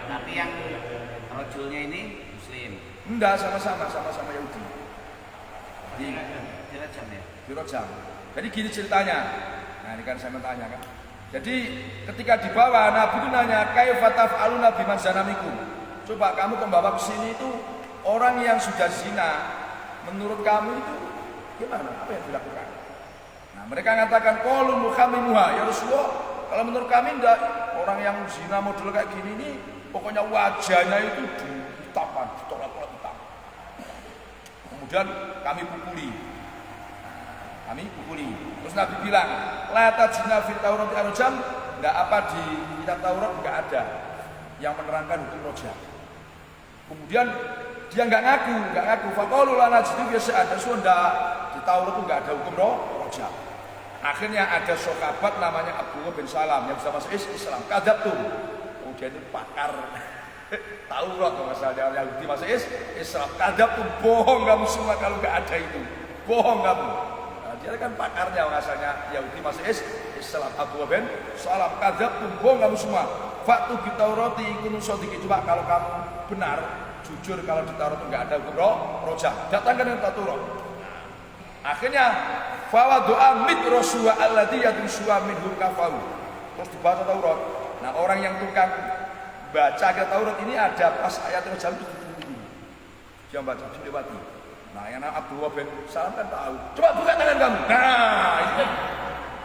Tapi yang rojulnya ini Muslim. Enggak, sama-sama Yahudi. Di Dirajam ya. di rojam. Jadi gini ceritanya. Nah ini kan saya bertanya kan. Jadi ketika dibawa Nabi itu nanya, kaifa taf'aluna biman zanamikum? Coba kamu membawa ke sini itu orang yang sudah zina. Menurut kamu itu gimana? Apa yang dilakukan? Nah mereka mengatakan qalu muhammimuha ya Rasulullah. Kalau menurut kami enggak, orang yang zina model kayak gini ini pokoknya wajahnya itu ditapan, ditolak-tolak hitam. Kemudian kami pukuli. Terus Nabi bilang, la tajidna fit Taurat ar-rajam, enggak apa di kitab Taurat enggak ada yang menerangkan hukum rojam. Kemudian dia enggak ngaku. Faqalu la najidu biasa ada sunda di Taurat itu enggak ada hukum rojam. Akhirnya ada sahabat namanya Abdullah bin Salam yang bisa masuk Islam. Kadzabtum. Kemudian itu pakar Taurat masalahnya Yahudi masuk Islam. Kadzabtum, bohong kamu semua kalau enggak ada itu. Bohong kamu. Dia kan pakarnya asalnya Yahudi masih Islam. Abdullah bin Salam, kadzabtum, bohong kamu semua. Faktu bi Taurati kunu shadiqin. Coba kalau kamu benar, jujur kalau di Taurat enggak ada hukum rojam, datangkan yang Taurat. Akhirnya fawa doa mit Rasulullah alladzi yadrusuha minhum kafaru. Terus dibaca Taurat. Nah orang yang tukang baca ke Taurat ini ada pas ayat rojam itu dia baca dilewati. Nah, yang namanya Abdullah bin Salam kan tahu. Coba buka tangan kamu. Nah, ini kan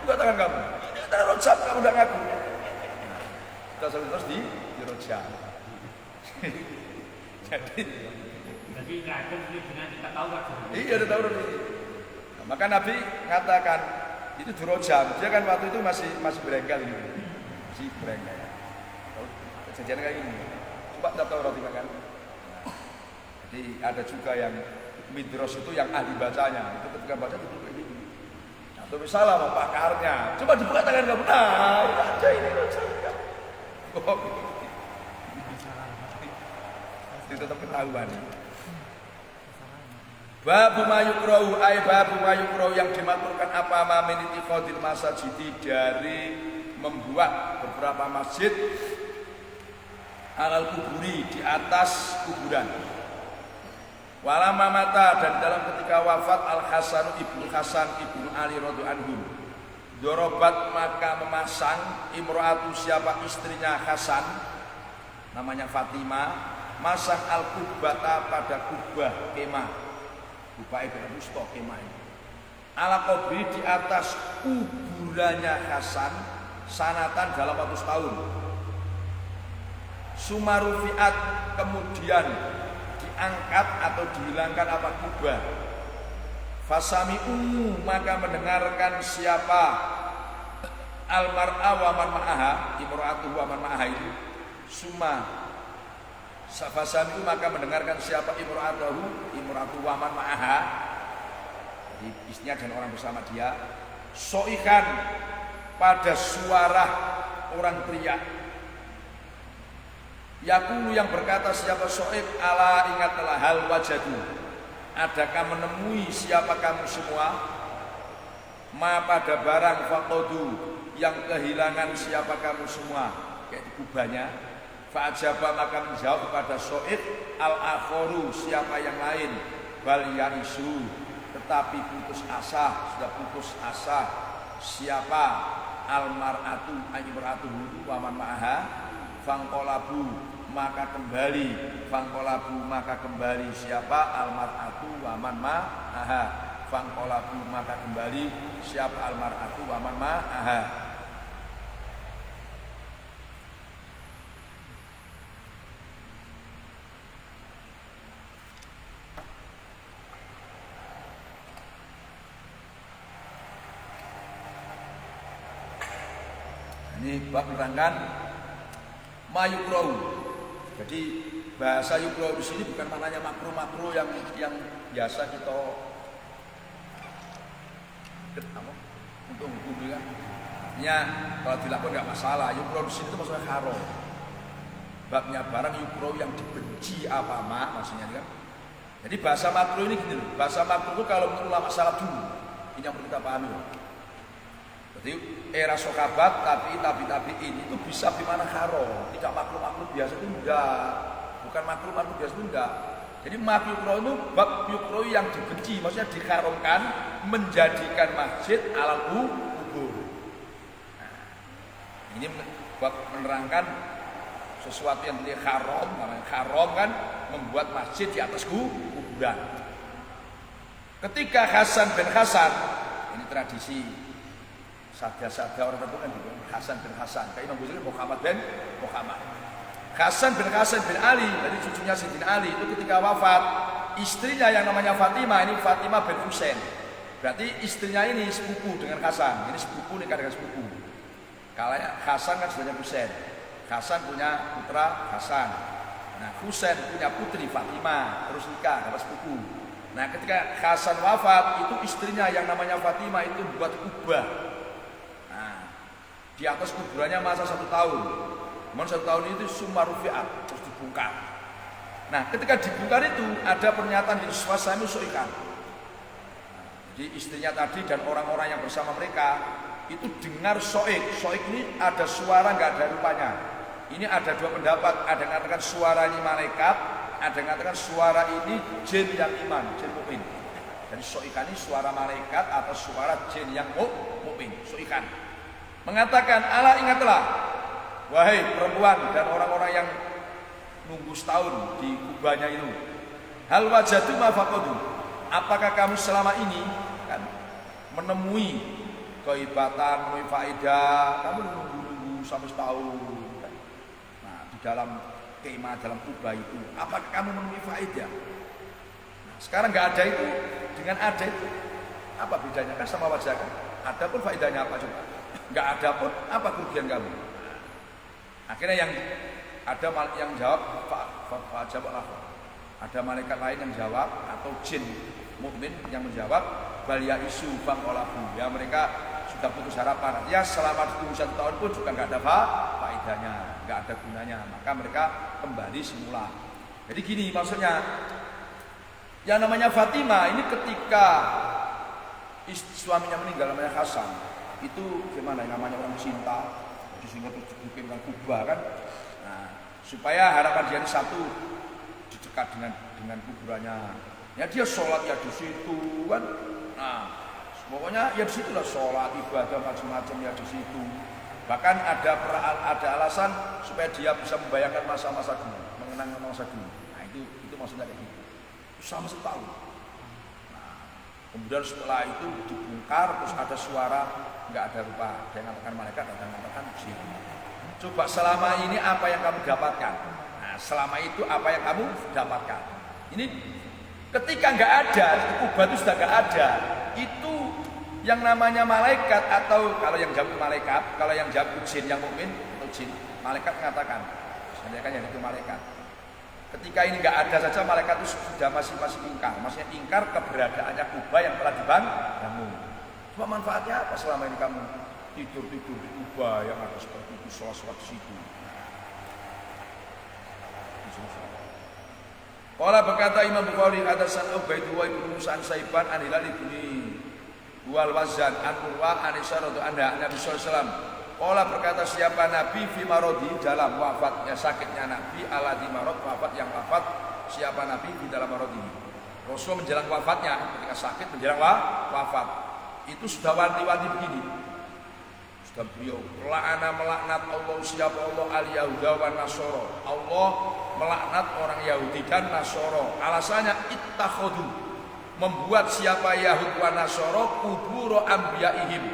buka tangan kamu. Ini kan rojam, kamu udah ngaku. Nah, kita terus di rojam. Jadi nggak ada dengan kita tahu kan? Iya, ada Taurat ini. Nah, maka Nabi mengatakan itu di rojam. Dia kan waktu itu masih berenggal ini. Masih berenggal. Kejadian kayak gini. Coba tidak Taurat kan. Nah, jadi ada juga yang Midros itu yang ahli bacanya, itu ketika baca itu kayak gini. Atau misalnya mau pakarnya, coba dibuka tangan kamu, nah itu aja ini rojamnya. Oh, itu tetap ketahuan. Babu mayukrau, babu mayukrau yang dimaturkan apa maminiti qadil masajidi dari membuat beberapa masjid alal kuburi di atas kuburan. Walama mata dan dalam ketika wafat Al-Hasan ibnu Ali radhiyallahu anhu, dorobat maka memasang imro'atu siapa istrinya Hasan namanya Fatimah, masang al-kubbata pada kubah kemah, kubah itu musto kemah ini ala qabri di atas kuburannya Hasan sanatan dalam 100 tahun. Sumarufiat kemudian diangkat atau dihilangkan apa kubah. Fasami'u maka mendengarkan siapa almar'a wa man ma'aha, imra'atuhu wa man ma'aha itu summa fasami'u maka mendengarkan siapa imra'atuhu wa man ma'aha, jadi istrinya dan orang bersama dia, soikan pada suara orang pria. Yakulu yang berkata siapa soib ala ingatlah hal wajadu, adakah menemui siapa kamu semua ma pada barang faqadu yang kehilangan siapa kamu semua, kayak kubahnya. Fa'ajaba maka menjawab kepada soib al-akhoru siapa yang lain, bal yaisu tetapi putus asa, sudah putus asa siapa almar'atu wa man ma'aha fangqolabu maka kembali, fangkolabu maka kembali siapa almar'atu waman ma'aha, fangkolabu maka kembali siapa almar'atu waman ma'aha. Ini bab menerangkan mayukrau. Jadi bahasa yukrau di sini bukan maknanya makruh-makruh yang biasa kita untuk hukum kan. Artinya kalau dilakukan nggak masalah. Yukrau di sini itu maksudnya haram. Babnya barang yukrau yang dibenci apa maksudnya kan. Jadi bahasa makruh ini gini. Bahasa makruh itu kalau menurut ulama salaf dulu, ini yang perlu kita pahami. Jadi era sahabat, tabi'in itu bisa dimana haram, tidak makruh biasa itu enggak, bukan makruh biasa itu enggak. Jadi makruh itu bab yukro yang dibenci, maksudnya diharamkan menjadikan masjid alal kubur. Nah, ini bab menerangkan sesuatu yang haram, namanya haram kan membuat masjid di atas kuburan. Ketika Hasan bin Hasan, ini tradisi sada orang tentu kan gitu, Hasan bin Hasan, kayak Imam Ghazali Muhammad bin Muhammad. Hasan bin Ali, dari cucunya Sayyidina Ali itu ketika wafat, istrinya yang namanya Fatimah, ini Fatimah bin Husain. Berarti istrinya ini sepupu dengan Hasan, ini sepupu nikah dengan sepupu. Kalau Hasan kan sebenarnya Husain. Hasan punya putra Hasan. Nah, Husain punya putri Fatimah, terus nikah dapat sepupu. Nah, ketika Hasan wafat, itu istrinya yang namanya Fatimah itu buat kubah. Di atas kuburannya masa 1 tahun. Namun 1 tahun itu sumarufiat, terus dibongkar. Nah, ketika dibongkar itu ada pernyataan di suasana soikan. Jadi istrinya tadi dan orang-orang yang bersama mereka itu dengar soik. Soik ini ada suara nggak ada rupanya. Ini ada 2 pendapat. Ada yang mengatakan suara ini malaikat, ada yang mengatakan suara ini jin yang iman, jin mukmin. Jadi soikan ini suara malaikat atau suara jin yang mukmin. Soikan mengatakan, ala ingatlah wahai perempuan dan orang-orang yang nunggu setahun di kubahnya itu, hal wajadu ma faqadu, apakah kamu selama ini kan menemui keibatan, menemui faedah, kamu nunggu sampai setahun kan? Nah, di dalam kemah, dalam kubah itu apakah kamu menemui faedah? Nah, sekarang nggak ada itu dengan ada itu apa bedanya? Kan sama wajah kan, ada pun faedahnya apa coba? Nggak ada pun apa kerugian kamu? Akhirnya yang ada yang jawab jawablah. Ada malaikat lain yang jawab atau jin mukmin yang menjawab balia isu faqalabu. Ya mereka sudah putus harapan. Ya selama ditunggu 1 tahun pun juga nggak ada faedahnya, nggak ada gunanya. Maka mereka kembali semula. Jadi gini maksudnya, yang namanya Fatimah ini ketika suaminya meninggal namanya Hasan. Itu gimana namanya orang cinta, jadi sehingga dibikinkan kubah kan. Nah, supaya harapan dia ini satu, dekat dengan kuburannya. Ya dia sholat ya di situ kan. Nah, pokoknya ya di situlah sholat ibadah macam-macam ya di situ. Bahkan ada alasan supaya dia bisa membayangkan masa-masa dulu, mengenang masa dulu. Nah itu maksudnya kayak gitu. Sama setahun. Nah, kemudian setelah itu dibongkar terus ada suara. Nggak ada rupa, dia mengatakan malaikat, ada mengatakan jin. Coba selama ini apa yang kamu dapatkan? Nah, selama itu apa yang kamu dapatkan? Ini ketika nggak ada, kubah itu sudah nggak ada. Itu yang namanya malaikat atau kalau yang jawab malaikat, kalau yang jawab jin yang mukmin atau jin, malaikat mengatakan, sebenarnya yang itu malaikat. Ketika ini nggak ada saja, malaikat itu sudah masih ingkar, maksudnya ingkar keberadaannya kubah yang telah dibangun. Cuma manfaatnya apa selama ini kamu tidur di kubah yang ada seperti itu, sholat di situ. Qala berkata Imam Bukhari hadatsana Ubaidullah bin Musa an Saiban an Hilal bin Wal Wazan an Urwa an Isyaratu anha Nabi sallallahu alaihi wasallam. Qala berkata siapa Nabi fi marodi dalam wafatnya sakitnya Nabi ala di marad wafat yang wafat siapa Nabi di dalam marodi. Rasul menjelang wafatnya ketika sakit menjelang wafat. Itu sudah wanti-wanti begini. dan beliau la'ana melaknat Allah siapa Allah al-Yahuda wa Nasara. Allah melaknat orang Yahudi dan Nasara. Alasannya ittakhadhu, membuat siapa Yahud wa Nasara kubur anbiyaihim,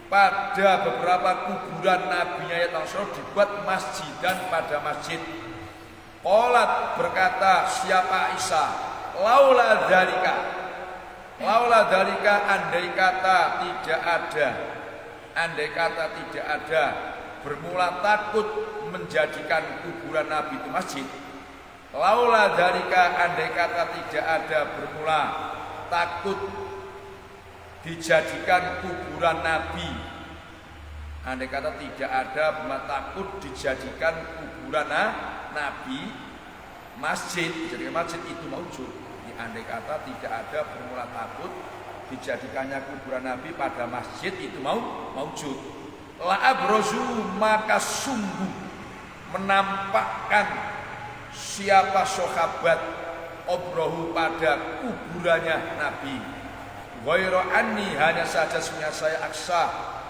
pada beberapa kuburan nabinya ya Nasara dibuat masjidan pada masjid. Qalat, berkata siapa Isa, laula dzalika, andai kata tidak ada bermula takut menjadikan kuburan Nabi itu masjid. Laula dzalika, andai kata tidak ada bermula takut dijadikan kuburan Nabi. Andai kata tidak ada bermula takut dijadikan kuburan Nabi masjid, dijadikan masjid itu maujud. Andai kata tidak ada bermula takut dijadikannya kuburan Nabi pada masjid itu maujud. La abrozu, maka sungguh menampakkan siapa sahabat obrohu pada kuburannya Nabi. Ghairu anni, hanya saja sebenarnya saya aksa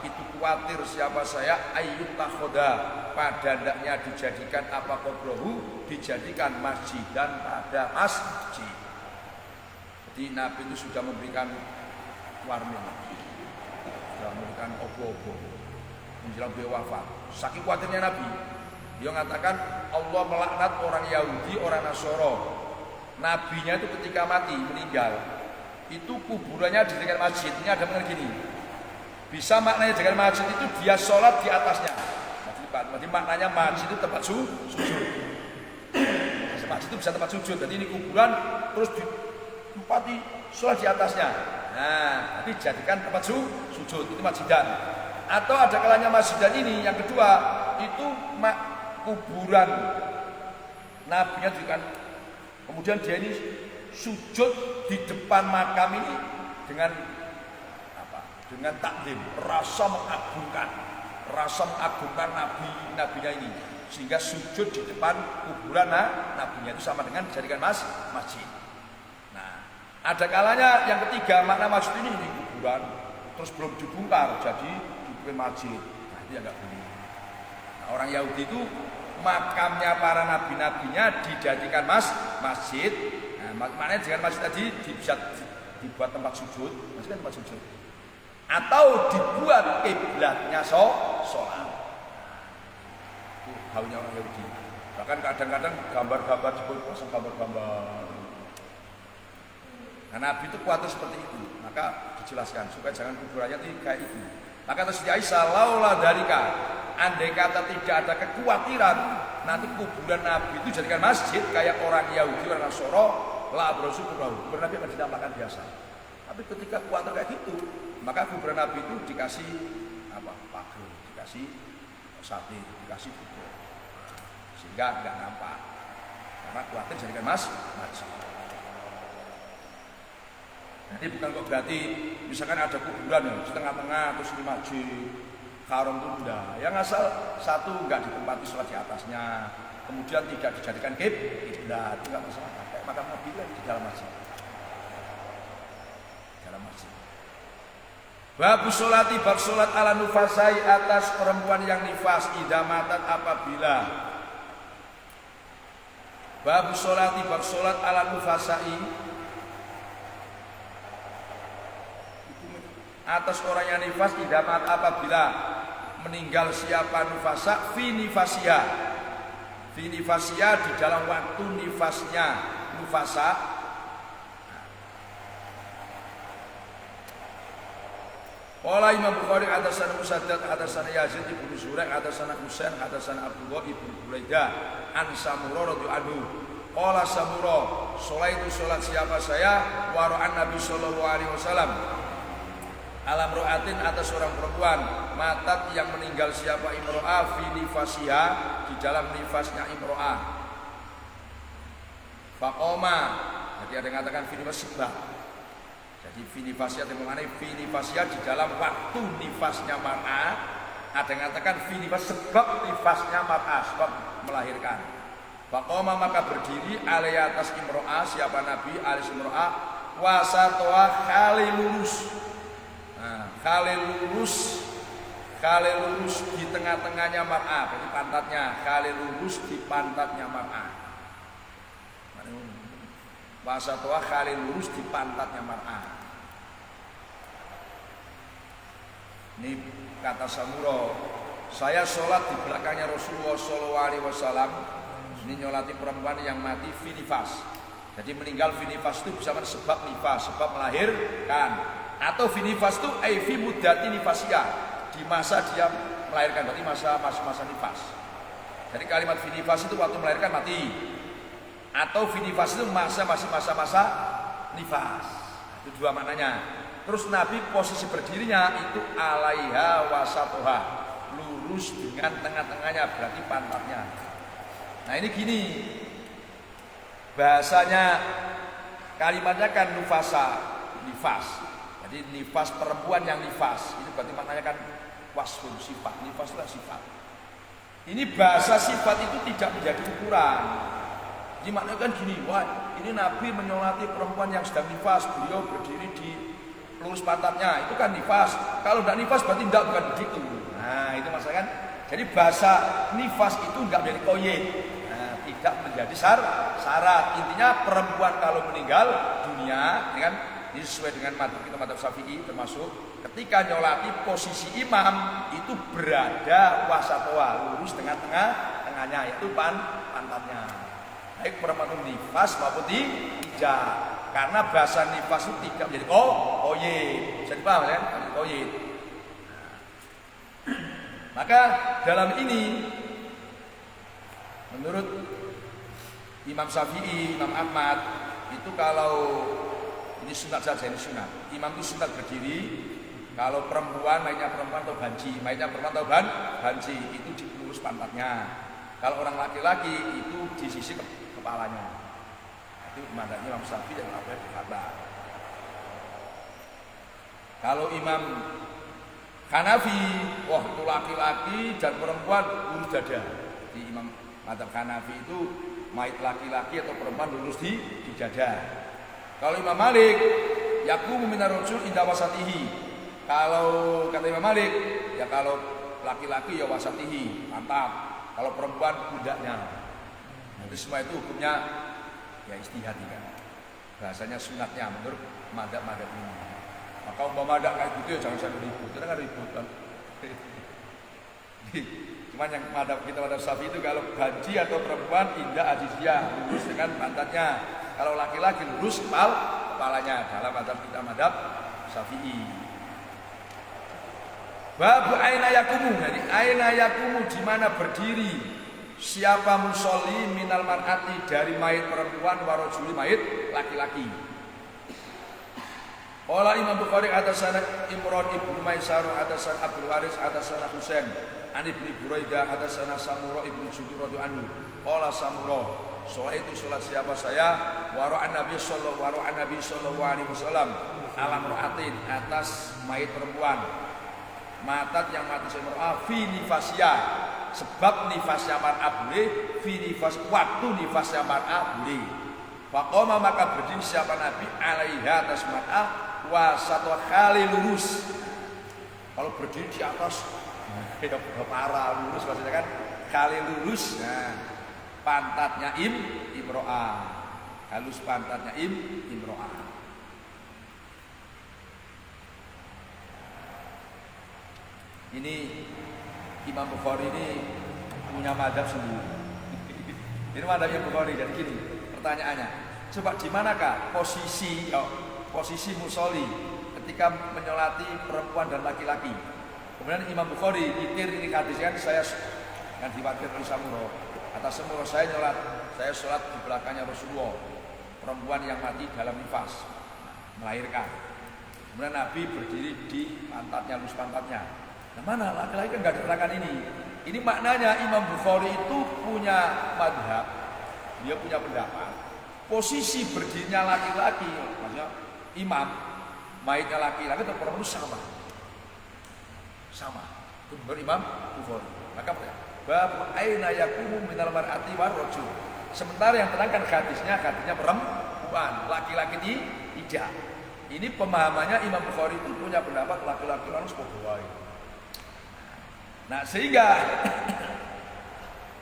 itu khawatir siapa saya ayyut takhoda, pada hendaknya dijadikan apa obrohu, dijadikan masjid dan pada masjid. Jadi Nabi itu sudah memberikan warning, sudah memberikan obo-obo menjelang beliau wafat. Saking khawatirnya Nabi, dia mengatakan Allah melaknat orang Yahudi, orang Nasara. Nabinya itu ketika mati, meninggal, itu kuburannya dijadikan masjid. Ini ada mengenai gini, bisa maknanya dengan masjid itu dia sholat di atasnya. Jadi maknanya masjid itu tempat sujud. Masjid itu bisa tempat sujud. Jadi ini kuburan terus ditempati sholat di atasnya. Nah, nanti jadikan tempat sujud, itu masjidan. Atau ada kalanya masjidan ini yang kedua itu kuburan nabinya juga, kemudian dia ini sujud di depan makam ini dengan apa? Dengan taklim, rasa mengagungkan nabinya ini, sehingga sujud di depan kuburan nabinya itu sama dengan dijadikan masjid. Ada kalanya yang ketiga makna masjid ini kuburan terus belum dibongkar jadi dibikin masjid. Nah itu yang nggak boleh. Nah, orang Yahudi itu makamnya para nabi-nabinya dijadikan masjid. Nah, maknanya dengan masjid tadi bisa dibuat tempat sujud, masjid tempat sujud. Atau dibuat kiblatnya sholat. Itu haunya orang Yahudi. Bahkan kadang-kadang gambar-gambar pasang gambar-gambar. Nah, Nabi itu khawatir seperti itu, maka dijelaskan supaya jangan kuburannya kayak itu. Maka terus Aisyah, laula dzalika, andai kata tidak ada kekhawatiran nanti kuburan Nabi itu jadikan masjid kayak orang Yahudi, orang Nasara, la abrosu kubrahu, kuburan Nabi akan dinampakkan biasa. Tapi ketika khawatir kayak gitu, maka kuburan Nabi itu dikasih apa? Pagar, dikasih sate, dikasih bubur, sehingga nggak nampak. Karena khawatir jadikan masjid. Jadi bukan kok berarti misalkan ada kuburan ya setengah-tengah terus ini masjid, karung itu enggak. Yang asal satu enggak ditempati sholat di atasnya, kemudian tidak dijadikan kiblat, itu enggak masalah. Kayak makam Nabi di dalam masjid. Bab sholati, bab sholat ala nufasai, atas perempuan yang nifas, idamatat apabila. Bab sholati, bab sholat ala nufasai, atas orang yang nifas idamat apabila meninggal siapa nufasa fi nifasia di dalam waktu nifasnya nufasa. Qala Imam Bukhari hadatsana Musaddad hadatsana Yazid ibnu Zurayq hadatsana Husain hadatsana Abdullah ibnu Buraidah an Samurah radhiyallahu anhu. Qala Samurah, sholaitu sholat siapa saya wara'an Nabi sallallahu alaihi wasallam alam ro'atin atas seorang perempuan matat yang meninggal siapa imro'ah fi nifasiha di dalam nifasnya imro'ah. Faqoma, jadi ada yang mengatakan fi nifasibah. Jadi fi nifasiha itu mengenai fi nifasiha di dalam waktu nifasnya mar'ah. Ada yang mengatakan fi nifas sebab nifasnya mar'ah, sebab melahirkan. Faqoma, maka berdiri alai atas imro'ah siapa Nabi alis imro'ah wasatoa kali lurus. Kali lurus khalil lurus di tengah-tengahnya mar'ah, berarti pantatnya khalil lurus di pantatnya mar'ah. Wasatoha khalil lurus di pantatnya mar'ah. Ini kata Samuro, saya sholat di belakangnya Rasulullah SAW. Ini nyolati perempuan yang mati fi nifas. Jadi meninggal fi nifas itu bisa sebab nifas, sebab melahirkan. Atau fi nifas itu fi muddati nifasiyah, di masa dia melahirkan, berarti masa nifas. Jadi kalimat fi nifas itu waktu melahirkan mati. Atau fi nifas itu masa nifas. Itu dua maknanya. Terus Nabi posisi berdirinya itu alaiha wasatoha, lurus dengan tengah-tengahnya, berarti pantatnya. Nah ini gini, bahasanya kalimatnya kan nifas. Jadi nifas perempuan yang nifas, itu berarti maknanya kan wasfun sifat, nifas adalah sifat. Ini bahasa sifat itu tidak menjadi ukuran. Jadi maknanya kan gini, wah ini Nabi menyolati perempuan yang sedang nifas, beliau berdiri di lurus pantatnya, itu kan nifas. Kalau tidak nifas berarti tidak, bukan begitu. Nah itu masalah kan. Jadi bahasa nifas itu tidak menjadi koyet, nah, tidak menjadi syarat. Intinya perempuan kalau meninggal dunia, kan ini sesuai dengan madzhab Syafi'i, termasuk ketika nyolati posisi imam itu berada wasatoa, lurus tengahnya, yaitu pantatnya. Baik perempuan nifas maupun tidak. Karena bahasa nifas itu tidak menjadi koyet. Bisa dipaham kan? Koyet. Maka dalam ini menurut Imam Syafi'i, Imam Ahmad itu kalau ini sunat saja, ini sunat. Imam itu sunat berdiri. Kalau perempuan, mayatnya perempuan atau banci, banci itu di lurus pantatnya. Kalau orang laki-laki itu di sisi kepalanya. Itu madhabnya Imam Syafi'i dan Abu Hanifah. Kalau Imam Hanafi, wah itu laki-laki dan perempuan lurus dada. Di Imam madhab Hanafi itu mayat laki-laki atau perempuan lurus di dada. Kalau Imam Malik, yaqumu minar rajul inda wasatihi. Kalau kata Imam Malik, ya kalau laki-laki ya wasatihi, mantap. Kalau perempuan pundaknya. Nanti semua itu hukumnya ya istihad kan. Bahasanya sunatnya menurut madhab ini. Maka umpama ada kayak gitu ya jangan sampai ribut. Itu kan ribut kan. Cuman yang madhab Syafi'i itu kalau banci atau perempuan indah adisya, lurus dengan pantatnya. Kalau laki-laki lurus kepalanya dalam madhab Syafi'i. Babu aina yakumu, jadi aina yakumu di mana berdiri siapa musolli minal mar'ati dari mayit perempuan warajuli mayit laki-laki. Qala Imam Bukhari hadatsana Imran ibnu Maisar hadatsana Abdul Haris hadatsana Husain an ibnu Buraidah hadatsana Samura ibnu Jubair radhiyallahu anhu. Qala Samura, sholat itu sholat siapa saya wara'an Nabi sallallahu alaihi wasallam alam ra'atin atas mayit perempuan. Matat yang mati semua fi nifasya, sebab nifasnya mar'ah boleh, fi nifas waktu nifasnya mar'ah boleh. Faqoma maka berdiri siapa Nabi alaiha atas mar'ah wasatu khali lurus. Kalau berdiri di atas ya parah lurus maksudnya kan khali lurus. Nah, pantatnya imro'ah. Halus pantatnya imro'ah. Ini Imam Bukhari ini punya madhab sendiri. Ini madhabnya Bukhari. Jadi gini pertanyaannya, coba di manakah posisi musolli ketika menyolati perempuan dan laki-laki? Kemudian Imam Bukhari nyitir ini hadis kan saya yang diwakilkan oleh Samuro. Atas Samuro saya sholat di belakangnya Rasulullah, perempuan yang mati dalam nifas melahirkan. Kemudian Nabi berdiri di pantatnya, lurus pantatnya. Nah mana laki-laki kan nggak diterangkan ini. Ini maknanya Imam Bukhari itu punya madhab, dia punya pendapat. Posisi berdirinya laki-laki, maksudnya imam, mayitnya laki-laki atau perempuan sama. Itu menurut Imam Bukhari. Maka bab aina yaqumu minal mar'ati war rajul. Sementara yang terangkan hadisnya perempuan, laki-laki tidak. Ini pemahamannya Imam Bukhari itu punya pendapat laki-laki harus berbuai. Nah sehingga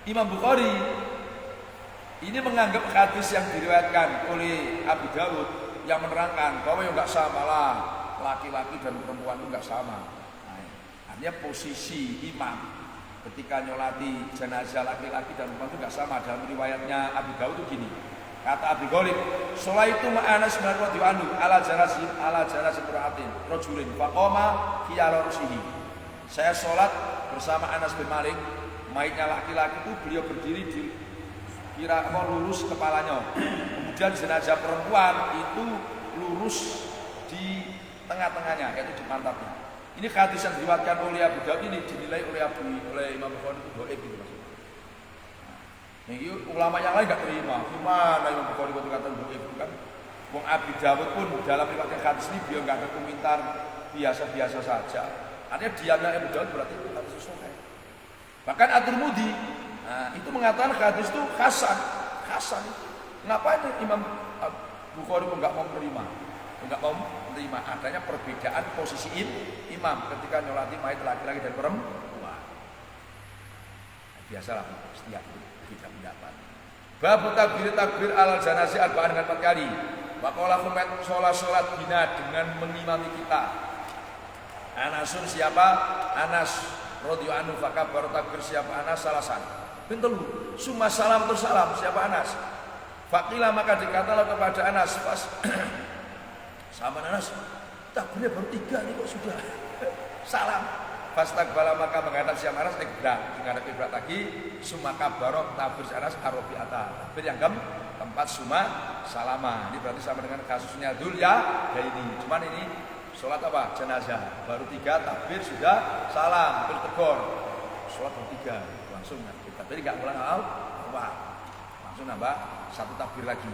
Imam Bukhari ini menganggap hadis yang diriwayatkan oleh Abu Dawud yang menerangkan bahwa yang nggak sama lah laki-laki dan perempuan itu nggak sama. Nah, artinya posisi imam ketika nyolati jenazah laki-laki dan perempuan itu nggak sama. Dalam riwayatnya Abu Dawud itu gini, kata Abi Ghalib, "Sholaitu ma'anas min radhiyallahu anhu ala janazah imra'atin rajulin faqama fi ra'sihi." Saya sholat bersama Anas bin Malik, mayitnya laki-laki itu beliau berdiri di kira lurus kepalanya. Kemudian jenazah perempuan itu lurus di tengah-tengahnya, yaitu di pantatnya. Ini hadis yang diriwayatkan oleh Abu Dawud ini dinilai oleh Imam Bukhari itu dhaif gitu maksudnya. Nah, ini ulama yang lain nggak terima. Gimana Imam Bukhari itu kata dhaif itu kan? Wong Abu Dawud pun dalam riwayat hadis ini dia nggak ada komentar, biasa-biasa saja. Artinya diamnya Abu Dawud berarti itu hadis sahih. Bahkan At-Tirmidzi itu mengatakan hadis itu hasan itu. Ngapain Imam Bukhari nggak mau menerima? Nggak mau menerima adanya perbedaan posisi imam ketika nyolati mayit laki-laki dan perempuan. Biasalah setiap kita pendapat. Bab takbir alal janazah arba'an dengan 4 kali. Waqala kumet sholat bina dengan mengimami kita. Anasun siapa? Anas radhiyallahu anhu fakabar takbir siapa? Anas salasan. Pintu summa salam terus salam siapa? Anas. Faqila maka dikatalah kepada Anas pas sama Anas takbirnya baru 3 nih kok sudah salam. Fastaqbala maka menghadap siapa? Anas menghadap kiblat lagi. Summa kabarok takbir Anas arabiata. Takbir yang keempat summa salama. Ini berarti sama dengan kasusnya Dzul ya ini. Cuman ini sholat apa? Jenazah. Baru 3 takbir sudah salam. Terus tegur. Sholat baru 3 langsung kita. Jadi enggak ulang apa. Langsung nambah 1 takbir lagi.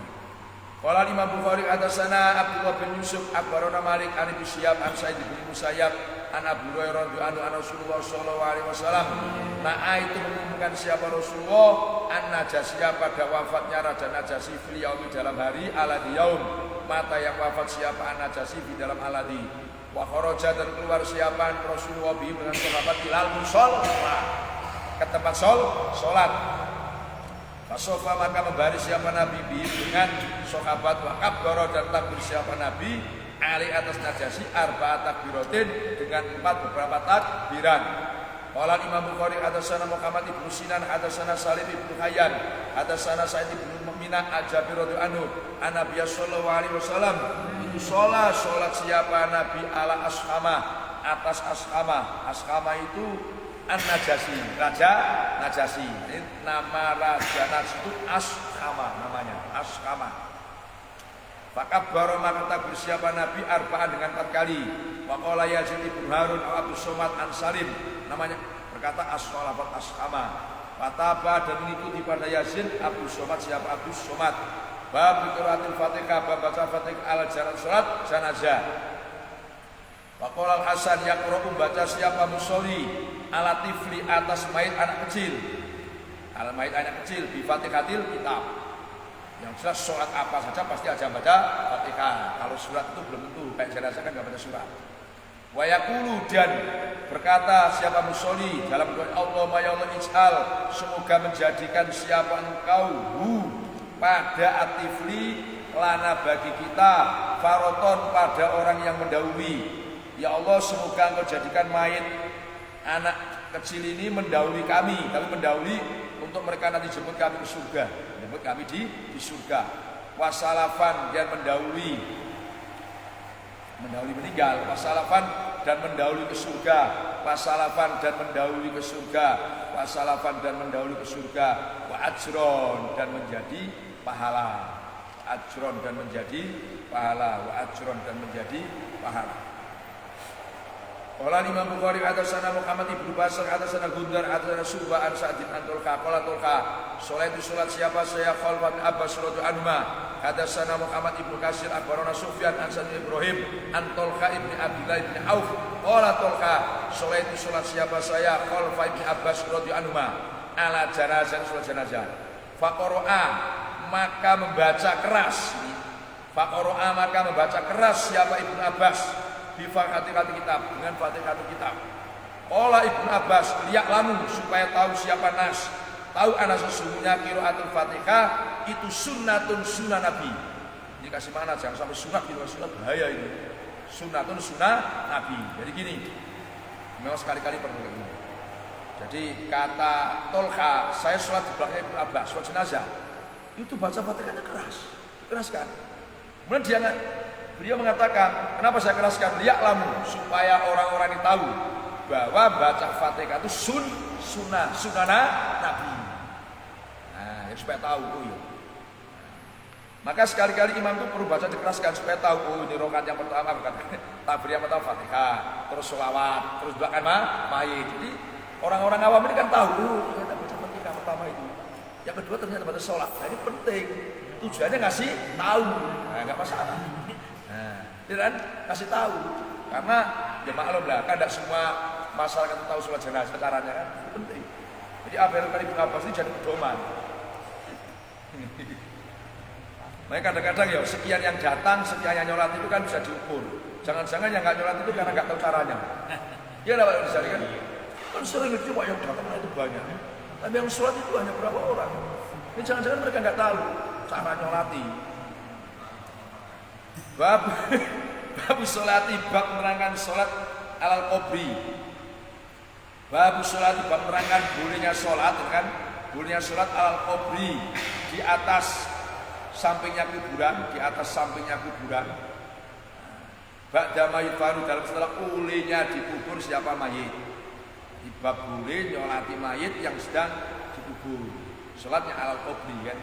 Qala Imam Bukhari hadatsana Abdullah bin Yusuf akhbarana Malik an Abi Syihab an Sa'id bin Musayyab an Abu Hurairah radhiyallahu anhu Rasulullah sallallahu alaihi wasallam. Nah itu mengumumkan siapa Rasulullah an-Najasiyah pada wafatnya Raja Najasyi fil yaumi dalam hari aladi yaum. Mata yang wafat siapa an-Najasyi di dalam aladi. Wa kharaja dan keluar siapa Rasulullah bi dengan sahabat ilal musalla ke tempat salat. Fasofa maka membaris siapa Nabi dengan sahabat wa kabbara dan takbir siapa Nabi ali atas Najasyi arba'at takbiratin dengan 4 beberapa takbiran. Qala Imam Bukhari hadatsana Muhammad ibnu Sinan hadatsana Salim ibnu Hayyan hadatsana Sa'id ibnu Mu'minah al-Jabir radhiyallahu anhu an Nabi sallallahu alaihi wasallam itu salat siapa Nabi ala ashama atas ashama itu An-Najasyi, Raja Najasyi. Ini nama Raja Najasyi itu Ashama namanya, Ashama. Fakabbara maka takbir siapa Nabi arba'an dengan 4 kali. Wa qala Yazid ibn Harun Abu Somad an Salim namanya berkata as-shalafat Ashama. Fataba dan mengikuti pada Yazid Abu Somad siapa Abu Somad. Bab qiraatil Fatihah bab baca Fatihah ala salat jenazah. Wa qala Al-Hasan yaqra'u baca siapa musolli ala tifli atas mayit anak kecil. Al mayit anak kecil bi Fatihatil kitab. Yang jelas sholat apa saja pasti aja baca Fatihah. Kalau surat itu belum tentu, kayak jenazah kan enggak baca surat. Wa yaqulu dan berkata siapa musolli dalam doa Allahumma ya Allah ij'al semoga menjadikan siapa engkau pada atifli lana bagi kita faroton pada orang yang mendahului. Ya Allah semoga engkau jadikan mayit anak kecil ini mendahului kami mendahului untuk mereka nanti jemput kami ke surga, jemput kami di surga. Wasalafan dan mendahului meninggal, wasalafan dan mendahului ke surga, wasalafan dan mendahului ke surga, wasalafan dan mendahului ke surga, wa ajron dan menjadi pahala, ajron dan menjadi pahala, wa ajron dan menjadi pahala. Qala Imam Bukhari hadatsana Muhammad ibnu Basr hadatsana Gundar hadatsana Subah an Sa'id an Tulqa qala Tulqa salat siapa saya Khalfan Abbas radhiyallahu anhu hadatsana Muhammad ibnu Katsir akhbarana Sufyan an Sa'id Ibrahim an Tulqa ibni Abdullah ibn Auf qala Tulqa salat siapa saya Khalfa ibni Abbas radhiyallahu anhu ala janazah salat jenazah faqara'a maka membaca keras siapa Ibnu Abbas bi Fatihah kitab dengan Fatihah kitab Qala Ibnu Abbas, liya'lamu, supaya tahu siapa nas, tahu ana sesungguhnya qiraatul Fatihah itu sunnatun sunnah Nabi. Ini kasih mana, jangan sampai sunat gitu, sunat bahaya ini. Sunnatun sunnah Nabi. Jadi gini, memang sekali-kali perlu kayak gini. Jadi kata Tolha, saya sholat di belakang Ibnu Abbas, sholat jenazah, itu baca Fatihahnya keraskan. Kemudian beliau mengatakan, kenapa saya keraskan? Liya'lamu, supaya orang-orang ini tahu bahwa baca Fatihah itu sunnah Nabi. Nah, ya supaya tahu. Maka sekali-kali imam itu perlu baca dikeraskan supaya tahu, ini rakaat yang pertama takbir yang pertama Fatihah, terus sholawat, terus doakan mayit. Jadi orang-orang awam ini kan tahu, ternyata baca Fatihah pertama itu. Yang kedua ternyata baca sholat. Nah, ini penting. Tujuannya ngasih tahu, nah, nggak masalah. Nah, kan kasih tahu, karena ya maklum lah, kan tidak semua masyarakat tahu sholat jenazah caranya kan, itu penting. Jadi apa yang Ibnu Abbas ini jadi pedoman. Makanya kadang-kadang ya sekian yang datang, sekian yang nyolat itu kan bisa diukur. Jangan-jangan yang nggak nyolat itu karena nggak tahu caranya. Iya lah Pak Rizal kan. Kan sering itu Pak yang datang itu banyak. Tapi yang sholat itu hanya berapa orang. Ini jangan-jangan mereka nggak tahu cara nyolati. Bab sholati, bab menerangkan sholat alal qabri. Bab sholati, bab menerangkan bolehnya sholat, kan? Bolehnya sholat alal qabri, di atas sampingnya kuburan, di atas sampingnya kuburan. Ba'da mayit baru, dalam setelah ulenya dikubur siapa mayit. Di bab boleh nyolati mayit yang sedang dikubur. Sholatnya alal qabri kan,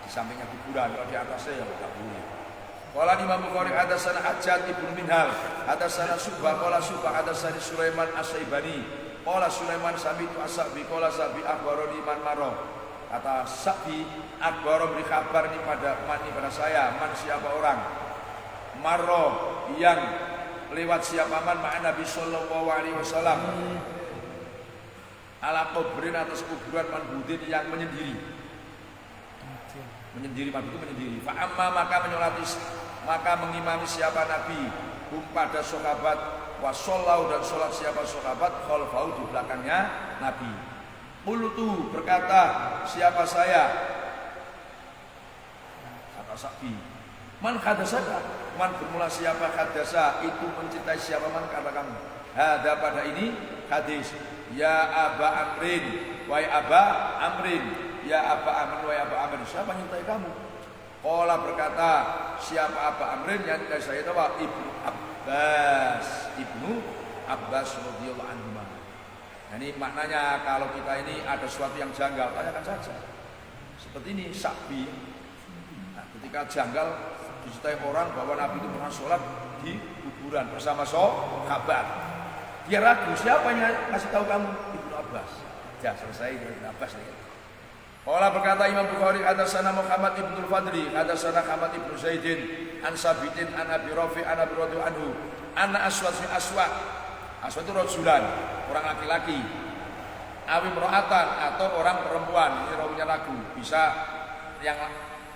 di sampingnya kuburan. Kalau di atasnya ya tidak boleh. Qala Imam Bukhari hadatsana Hajjaj ibnu Minhal, hadatsana Subah, qala Subah hadatsani Sulaiman As-Saibani, qala Sulaiman sami'tu As-Sabi, qala Sabi akhbarani man maro. Kata Sabi, akbar beri kabar nih pada saya, man siapa orang, marro yang lewat siapa man ma'an Nabi Sallallahu Alaihi Wasallam, ala kubrin atas kuburan man budin yang menyendiri man itu menyendiri. Fa'amma maka mengimami siapa Nabi, pada sahabat, wasollau dan sholat siapa sahabat, khalfahu di belakangnya Nabi. Qultu berkata siapa saya, kata Sabi, man hadasaka, man bermula siapa hadasa, itu mencintai siapa man, kata kamu. Hada pada ini hadis, ya Aba Amrin, wahai Aba Amrin, ya Aba Amrin, wahai Aba Amrin, siapa mencintai kamu? Qala berkata siapa Aba Amrin, yang dari saya itu Ibnu Abbas radhiyallahu anhu. Ini maknanya kalau kita ini ada sesuatu yang janggal, tanyakan saja. Seperti ini Sabi. Nah, ketika janggal diceritakan orang bahwa Nabi itu pernah sholat di kuburan bersama sahabat. Dia ragu, siapa yang kasih tahu kamu? Ibnu Abbas. Ya selesai dari Ibnu Abbas nih. Qala berkata Imam Bukhari hadatsana Muhammad ibnu Fadli, hadatsana Muhammad ibnu Zaidin, an Sabitin, an Abi Rafi, an Abi radhiyallahu anhu, anna Aswad itu rajulan, orang laki-laki, awi mro'atan atau orang perempuan. Ini rawinya lagu, bisa yang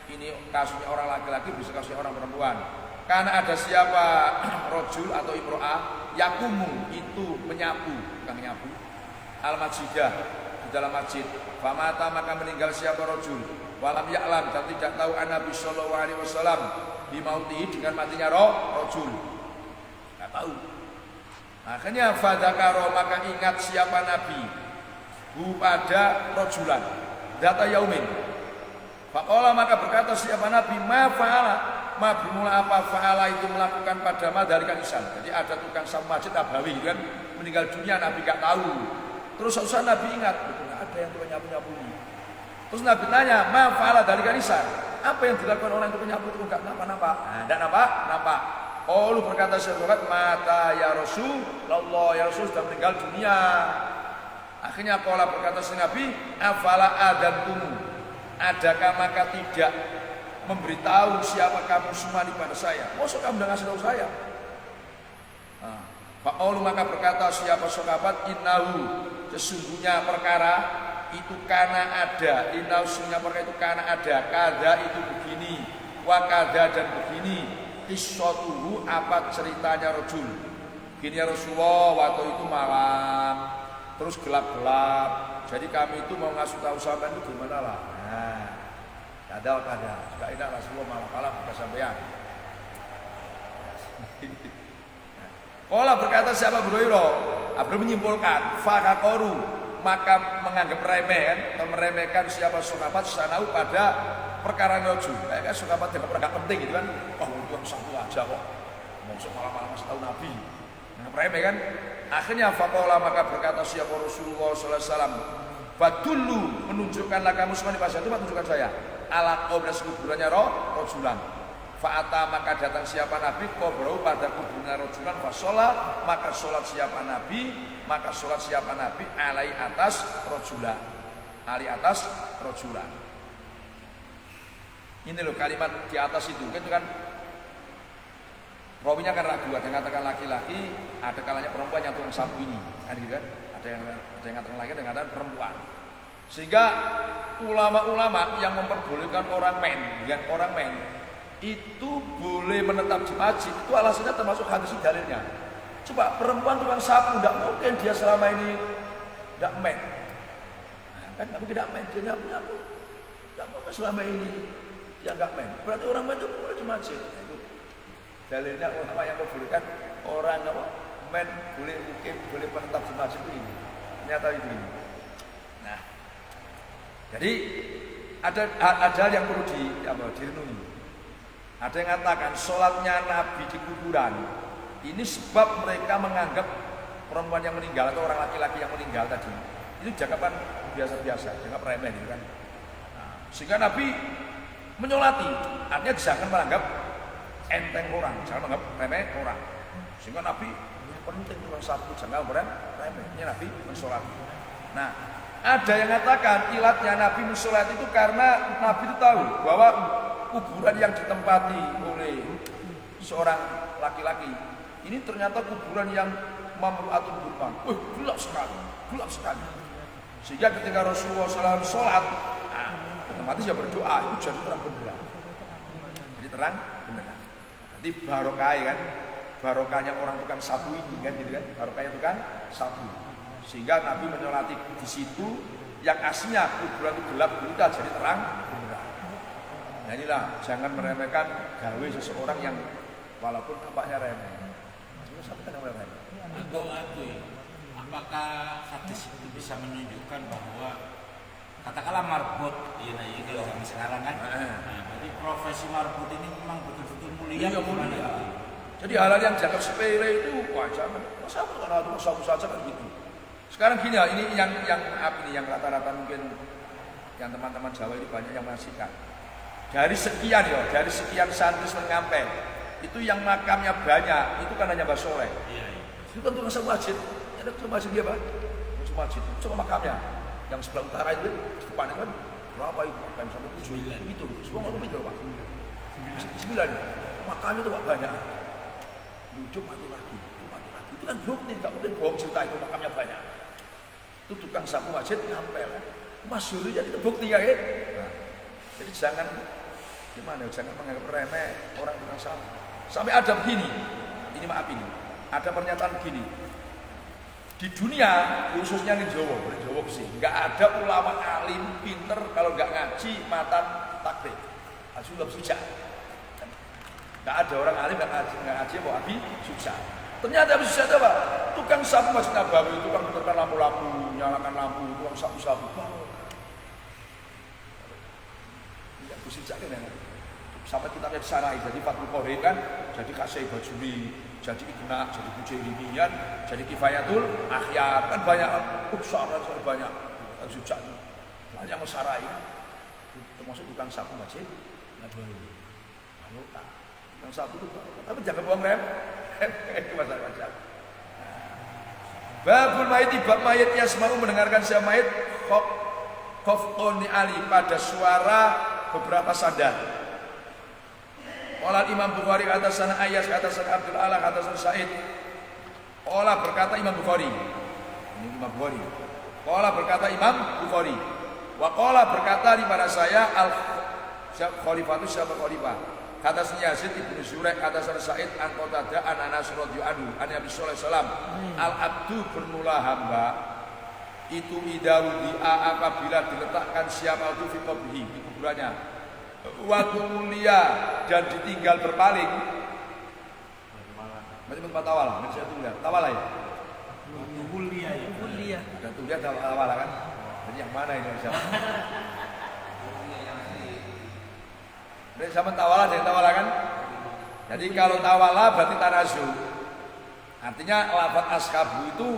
ini kasusnya orang laki-laki, bisa kasusnya orang perempuan. Karena ada siapa rojul atau imro'ah, yakumu itu menyapu, bukan menyapu, al-masjidah, di dalam masjid. Famata maka meninggal siapa rojul, walam ya'lam, dan tidak tahu Nabi Sallallahu Alaihi Wasallam bimautihi, dengan matinya rojul, nggak tahu. Akhirnya fadzakaro maka ingat siapa Nabi pada rojulan data yaumin. Faqala maka berkata siapa Nabi, ma fa'ala, ma bermula apa fa'ala itu melakukan pada madalikan isan. Jadi ada tukang sapu masjid Nabawi kan meninggal dunia, Nabi gak tahu. Terus susah Nabi ingat, betul ada yang tukang nyapu ini. Terus Nabi tanya, ma fa'ala dalikan isan, apa yang dilakukan orang itu penyapu itu enggak nampak. Nah, enggak nampak. Qalu berkata sahabat, mata ya Rasulullah, ya Rasul sudah meninggal dunia. Akhirnya qala berkata Nabi, afala adantumu, adakah maka tidak memberitahu siapa kamu semua pada saya? Masa kamu udah ngasih tahu saya? Qalu maka berkata siapa sahabat, innahu, sesungguhnya perkara itu karena ada, innahu sesungguhnya perkara itu karena ada, kada itu begini, wa kada dan begini. Qissatuhu apa ceritanya rojul, Gini ya Rasulullah, waktu itu malam, terus gelap-gelap. Jadi kami itu mau ngasih tahu sampean itu gimana lah. Nah, ada. Gak enak Rasulullah malam-malam buka sampean. Kala berkata siapa Hurairah, Abu menyimpulkan fakakoru, maka menganggap remeh kan, atau meremehkan siapa sahabat sanau pada perkara ngojo. Kayak sahabat yang perkara penting gitu kan. Oh, itu yang satu aja kok. Mau malam-malam masih tahu Nabi. Remeh kan? Akhirnya faqala maka berkata siapa Rasulullah sallallahu alaihi wasallam, "Fadullu menunjukkanlah kamu semua di pasar itu menunjukkan saya ala qabla kuburannya rajulan." Fa'ata maka datang siapa Nabi qabrau pada kuburan rajulan fa sholat maka sholat siapa Nabi alai atas rajulan. Ali atas rajulan. Ini loh kalimat di atas itu kan rawinya kan ragu, ada yang mengatakan laki-laki, ada kalanya perempuan yang tukang sapu ini, kan gitu kan? Ada yang mengatakan laki, ada yang mengatakan perempuan. Sehingga ulama-ulama yang memperbolehkan orang men itu boleh menetap di masjid, itu alasannya termasuk hadis dalilnya. Coba perempuan tukang sapu, tidak mungkin dia selama ini tidak men, kan nggak mungkin tidak men, dia nyapu, tidak mungkin selama ini dia nggak men. Berarti orang men itu boleh di masjid. Dalilnya ulama yang membolehkan orang men boleh menetap di masjid ini. Ternyata itu ini. Nah, jadi ada yang perlu direnungi. Ada yang mengatakan sholatnya Nabi di kuburan ini sebab mereka menganggap perempuan yang meninggal atau orang laki-laki yang meninggal tadi itu jangkapan biasa-biasa, jangkap remeh gitu kan. Nah, sehingga Nabi menyolati, artinya jangan menganggap enteng orang, jangan menganggap remeh orang. Sehingga Nabi penting tukang sapu, jangan remeh. Ini Nabi mensolati. Nah, ada yang mengatakan ilatnya Nabi mensolati itu karena Nabi itu tahu bahwa kuburan yang ditempati oleh seorang laki-laki ini ternyata kuburan yang mamru'atun burman. Gelap sekali. Sehingga ketika Rasulullah SAW sholat, otomatis ya berdoa itu jadi terang benderang. Nanti barokah kan, barokahnya orang tukang sapu ini kan, gitu kan, barokahnya tukang sapu. Sehingga Nabi menyolati di situ yang aslinya kuburan itu gelap gulita jadi terang benderang. Nah inilah jangan meremehkan gawe seseorang yang walaupun nampaknya remeh. Sampai kan remeh. Apakah hadis itu bisa menunjukkan bahwa katakanlah marbot, ya kalau zaman sekarang kan, berarti profesi marbot ini memang betul-betul mulia. Iya, mulia. Jadi hal-hal yang dianggap sepele itu wajar. Masa aku kan harus sapu saja kan gitu. Sekarang gini ya, ini yang rata-rata mungkin yang teman-teman Jawa ini banyak yang menyaksikan. Dari sekian santri ngampel, itu yang makamnya banyak, itu kan hanya Mbah Soleh. Iya. Itu kan tukang sapu masjid. Ada tukang masjid dia, Pak. Masjid. Coba makamnya. Yang sebelah utara itu, depan itu kan berapa itu? Makam sampai 7 itu. Semua ngomong itu, Pak. 9. Makamnya itu Pak banyak. Lucu mati lagi. Itu kan bukti, nggak mungkin bohong cerita itu makamnya banyak. Itu tukang sapu masjid ngampel. Masyhur jadi itu bukti ya, nah, jadi jangan menganggap remeh orang tukang sapu. Sampai ada begini. Ini maaf ini. Ada pernyataan begini. Di dunia khususnya di Jawa sih nggak ada ulama alim pinter kalau nggak ngaji matan takbir sudah sujud. Nggak ada orang alim nggak ngaji mau abi sujud. Ternyata abi sujud apa? Tukang sapu Masjid Nabawi, tukang putarkan lampu-lampu, nyalakan lampu, tukang sapu-sapu. Ya aku sujud kan. Sampai kita lihat sarai jadi Fathul Qorib kan, jadi Kasih Bajuri, jadi Igna, jadi Bujairimian, jadi Kifayatul Akhyar kan banyak usaha banyak sujud banyak masarai termasuk tukang sapu masjid Nabawi. Tukang sapu itu tapi jangan buang rem itu masalah. Babul mayit bab mayit yasma'u mendengarkan siapa mayit khofqoni ali pada suara beberapa sadar. Qala Imam Bukhari atasana Ayyas atasana Abdul Ala atasana Sa'id. Qala berkata Imam Bukhari. Ini Imam Bukhari. Qala berkata Imam Bukhari. Wa qala berkata di mana saya al khalifatu siapa khalifah? Kata Yazid ibnu Zurek, kata Sa'id an Qatadah an Anas radhiyallahu anhu, an Nabi sallallahu alaihi wasallam, al abdu bermula hamba itu idawudi apabila diletakkan siapa itu fi qabrihi di kuburannya, waktu mulia dan ditinggal berpaling. Macam tempat tawala, kan saya tulis tawala ya. Mulia ya. Mulia. Dan tulis tawala kan. Jadi yang mana ini bisa? Dari sama tawala dan tawala kan. Jadi kalau tawala berarti tanazu. Artinya lafaz askabu itu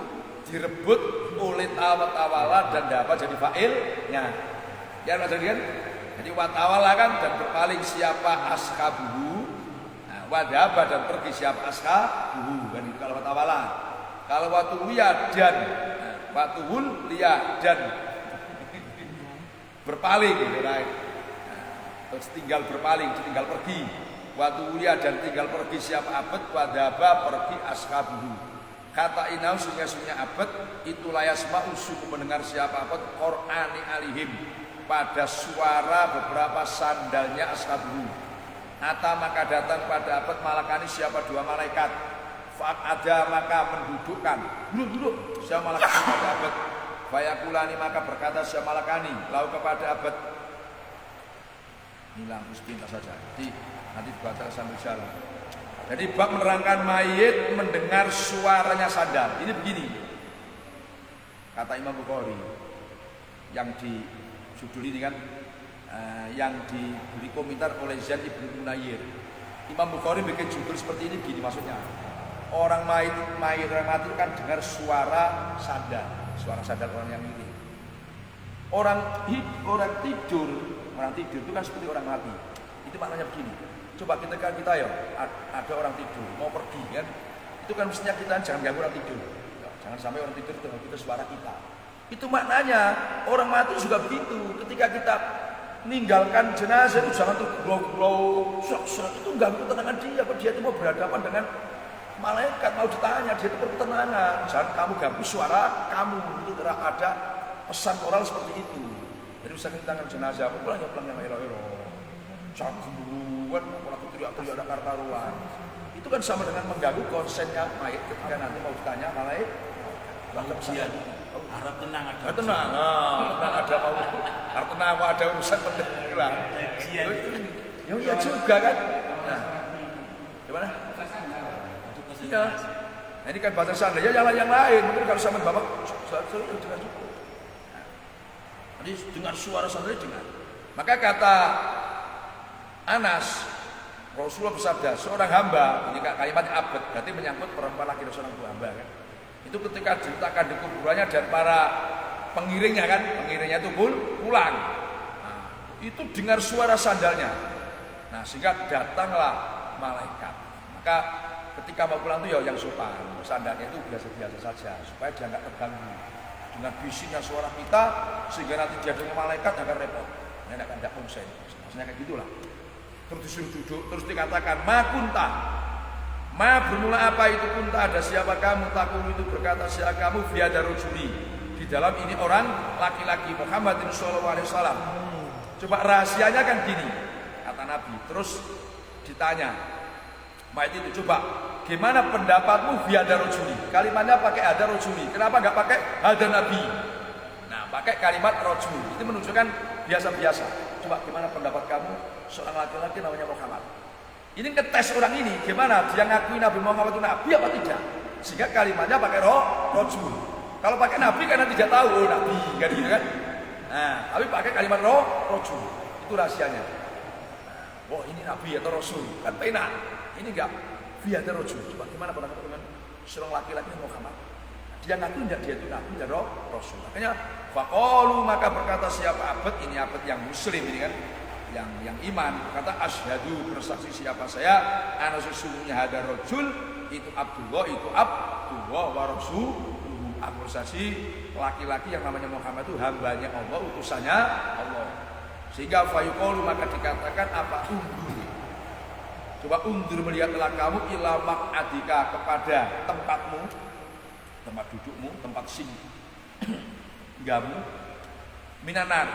direbut oleh tawala dan dapat jadi fa'ilnya. Ya maksudnya kan? Jadi watawala kan dan berpaling siapa askabuhu, nah, wadaba dan pergi siapa askabuhu kan itu kalau watawala. Kalau watulia dan watuhul liya dan berpaling gitu kan. Terus tinggal berpaling, tinggal pergi. Watulia dan tinggal pergi siapa abad, wadaba pergi askabuhu. Kata inau sungai abad itu layas ma'usuku mendengar siapa abad Qur'ani alihim pada suara beberapa sandalnya ashabuhu. Ata maka datang pada abad malakani siapa dua malaikat. Fa'at ada maka mendudukkan. Duduk siapa malaikat pada abad. Fayakulani maka berkata siapa malakani lalu kepada abad. Ini lampu sepintas saja. Jadi nanti dibaca sambil jalan. Jadi bab menerangkan mayit mendengar suaranya sandal. Ini begini. Kata Imam Bukhari yang di judul ini kan yang diberi komentar oleh Zaid ibn Munayir. Imam Bukhari bikin judul seperti ini begini maksudnya. Orang mayit orang mati kan dengar suara sandal orang yang ini. Orang tidur itu kan seperti orang mati. Itu maknanya begini. Coba kita ya ada orang tidur mau pergi kan, itu kan mestinya kita jangan ganggu orang tidur, jangan sampai orang tidur dengar kita suara kita. Itu maknanya orang mati juga begitu. Ketika kita meninggalkan jenazah itu jangan tuh glow itu ganggu ketenangan dia. Dia itu mau berhadapan dengan malaikat, mau ditanya dia itu berketenangan. Jangan kamu ganggu suara kamu. Itu ada pesan moral seperti itu. Jadi misalnya kita tangan jenazah, pulang yang ero-ero, jangan buat orang teriak-teriak ada karuan. Itu kan sama dengan mengganggu konsennya mayit ketika nanti mau ditanya malaikat. Ujian. Harap tenang ada. Tenang, harap tenang ada urusan penting lah. Ya juga kan. Nah, gimana? Iya. Nah, ini kan bahasa seandainya yang lain. Mungkin kalau sama bapak sering dengar juga. Jadi dengar suara sandalnya dengar. Maka kata Anas, Rasulullah bersabda, seorang hamba, ini kalimatnya abad, berarti menyangkut perempuan laki dan seorang hamba kan. Itu ketika diletakkan di kuburannya dan para pengiringnya itu pulang. Nah, itu dengar suara sandalnya. Nah, sehingga datanglah malaikat. Maka ketika mau pulang itu ya yang sopan, sandalnya itu biasa-biasa saja supaya dia nggak terganggu dengan bisiknya suara kita sehingga nanti dia dengan malaikat akan repot. Ini tidak konsen. Maksudnya kayak gitulah. Terus disuruh duduk, terus dikatakan makunta. Bermula apa itu kunta, ada siapa kamu? Takul itu berkata siapa kamu? Biada rojuli. Di dalam ini orang laki-laki Muhammadin sallallahu alaihi wasallam. Coba rahasianya kan gini, kata Nabi. Terus ditanya, mayit itu coba, gimana pendapatmu biada rojuli? Kalimatnya pakai ada rojuli. Kenapa nggak pakai ada Nabi? Nah, pakai kalimat rojuli. Itu menunjukkan biasa-biasa. Coba gimana pendapat kamu? Seorang laki-laki namanya Muhammad. Ini ngetes orang ini, gimana dia ngakui Nabi Muhammad itu Nabi apa tidak? Sehingga kalimatnya pakai rojul. Kalau pakai Nabi karena tidak tahu Nabi, kan gitu kan? Nah, tapi pakai kalimat rojul. Itu rahasianya. Wah, ini Nabi atau Rasul, kan penak. Ini enggak biada rojul. Coba gimana pendapat dengan seorang laki-laki Muhammad? Dia ngaku tidak dia itu Nabi dan Rasul. Makanya faqalu maka berkata siapa abad, ini abad yang muslim ini kan, yang iman, kata asyhadu bersaksi siapa saya ana sesungguhnya hadar rajul itu Abdullah wa rasuluhu. Aku bersaksi laki-laki yang namanya Muhammad itu hambanya Allah, utusannya Allah. Sehingga fayuqalu maka dikatakan apa undur. Coba undur melihatlah kamu ila maq'adika kepada tempatmu, tempat dudukmu, tempat singgahmu minanar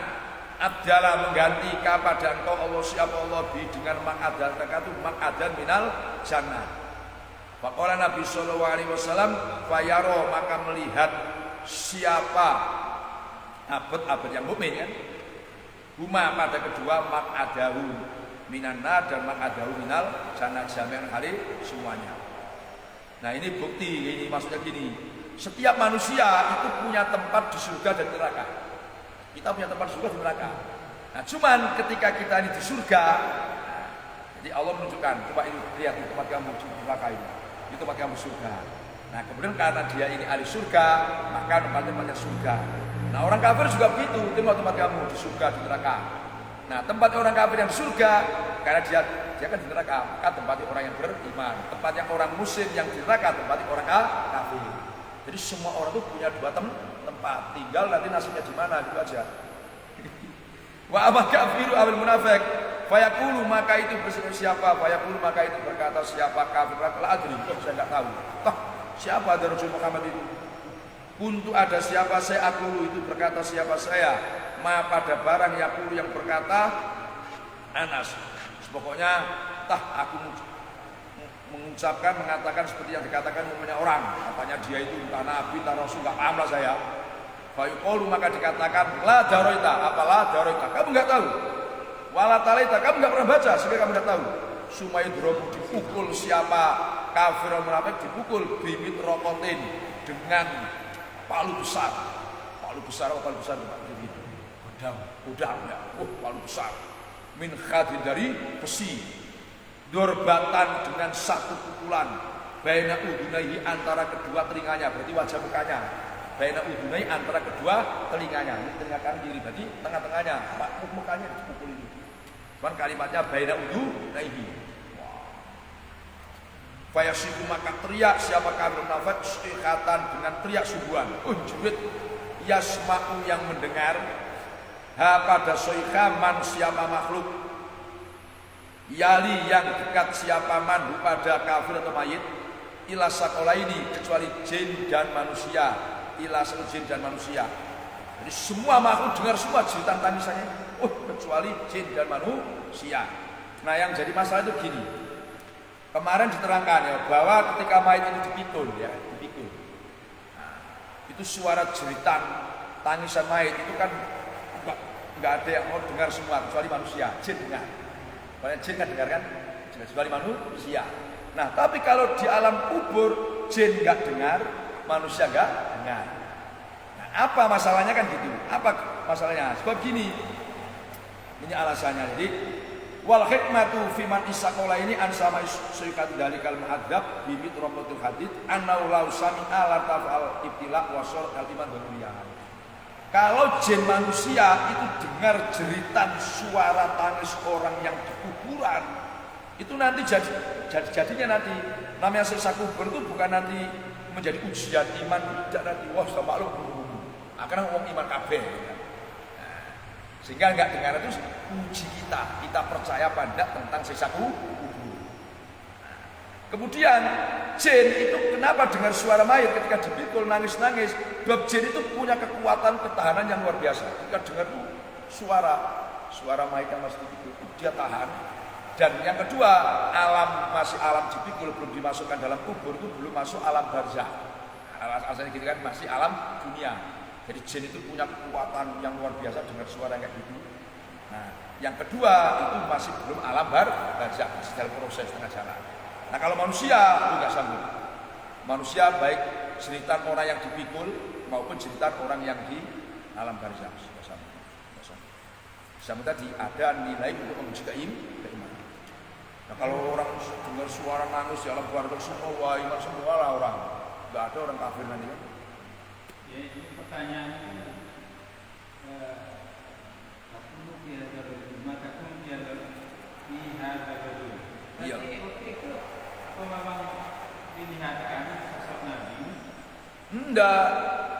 abdala mengganti kepada engkau Allah siapa Allah bi dengan maq'adan takatu maq'adan minal jannah. Faqala Nabi sallallahu alaihi wasallam fayaro maka melihat siapa abad yang mukmin kan huma pada kedua maq'adahu minan nar dan maq'adahu minal jannah jami'an kali semuanya. Nah ini bukti, ini maksudnya gini, setiap manusia itu punya tempat di surga dan neraka. Kita punya tempat di surga dan neraka. Nah cuman ketika kita ini di surga, jadi Allah menunjukkan, coba ini lihat di tempat kamu di neraka ini tempat kamu surga. Nah kemudian karena dia ini ahli surga, maka tempatnya surga. Nah orang kafir juga begitu, tempat kamu di surga di neraka. Nah tempat orang kafir yang di surga, karena dia kan di neraka, maka tempatnya orang yang beriman. Tempatnya orang muslim yang di neraka, tempatnya orang kafir. Jadi semua orang itu punya dua tempat, tinggal nanti nasibnya di mana gitu aja. Wa amma kafiru awil munafik, fayaqulu maka itu siapa? Fayaqulu maka itu berkata siapa kafir? La adri, saya enggak tahu. Toh siapa ada Rasul Muhammad itu? Kuntu ada siapa saya aku itu berkata siapa saya? Ma pada barang yang berkata Anas. Pokoknya aku mengatakan seperti yang dikatakan umumnya orang, katanya dia itu entah nabi, entah rasul, enggak paham lah saya. Fayuqalu maka dikatakan la daroita, apalah daroita, kamu enggak tahu. Wala talaita, kamu enggak pernah baca sehingga kamu enggak tahu. Sumaidrobu dipukul siapa kafir munafik dipukul bimit rokotin dengan palu besar. Palu besar apa palu besar begitu. Pedang ya. Palu besar. Min khadin dari besi. Dorbatan dengan satu pukulan baina udunaihi antara kedua telinganya, berarti wajah mukanya. Baina udunaihi antara kedua telinganya. Ini telinga kanan kiri, berarti tengah-tengahnya, mukanya dipukul ini. Cuman kalimatnya baina udunaihi. Fayasiku maka teriak siapa kafir munafik istihatan dengan teriak subuhan. Unjurit yasma'u yang mendengar ha pada soikha man siapa makhluk yali yang dekat siapa manhu pada kafir atau mayit ila sakola ini kecuali jin dan manusia ila jin dan manusia. Jadi semua makhluk dengar semua jeritan tangisannya kecuali jin dan manusia. Nah yang jadi masalah itu gini, kemarin diterangkan ya bahwa ketika mayit ini dipikul ya dipikul, nah, itu suara jeritan tangisan mayit itu kan nggak ada yang mau dengar semua kecuali manusia, jin dengar. Kalau jin kan dengar kan, kecuali manusia. Nah, tapi kalau di alam kubur jin nggak dengar, manusia nggak dengar. Nah, apa masalahnya kan gitu? Apa masalahnya? Sebab gini, ini alasannya. Jadi, wal hikmatu fi man isaqala ini an sama suikat dalikal mu'adzab bimit rahmatul hadid annau law sami'a la tafal ibtila wa sur al iman dunia. Kalau jin manusia itu dengar jeritan suara tangis orang yang di kuburan, itu nanti jadinya nanti namanya siksa kubur itu bukan nanti menjadi ujian iman, tidak nanti wah sudah maklum akan ngomong iman kabeh. Nah, sehingga enggak dengar itu uji kita percaya apa enggak tentang siksa kubur. Kemudian jin itu kenapa dengar suara mayat ketika dipikul nangis-nangis? Sebab jin itu punya kekuatan ketahanan yang luar biasa. Ketika dengar tuh suara mayat yang masih dipikul, dia tahan. Dan yang kedua, masih alam dipikul belum dimasukkan dalam kubur itu belum masuk alam barzakh. Asalnya gitu kan masih alam dunia. Jadi jin itu punya kekuatan yang luar biasa dengar suara kayak gitu. Nah, yang kedua itu masih belum alam barzakh, masih dalam proses tengah jalan. Nah kalau manusia itu nggak sanggup. Manusia baik jeritan orang yang dipikul maupun jeritan orang yang di alam barzakh nggak sanggup. Sama tadi ada nilai untuk menguji keimanan. Nah kalau orang dengar suara nangis di alam barzakh semua iman semua lah orang. Nggak ada orang kafir nanti kan. Ya ini pertanyaannya aku biadar maka aku biadar dihadap dulu. Iya. Apa memang dilihatkan sosok Nabi? Enggak,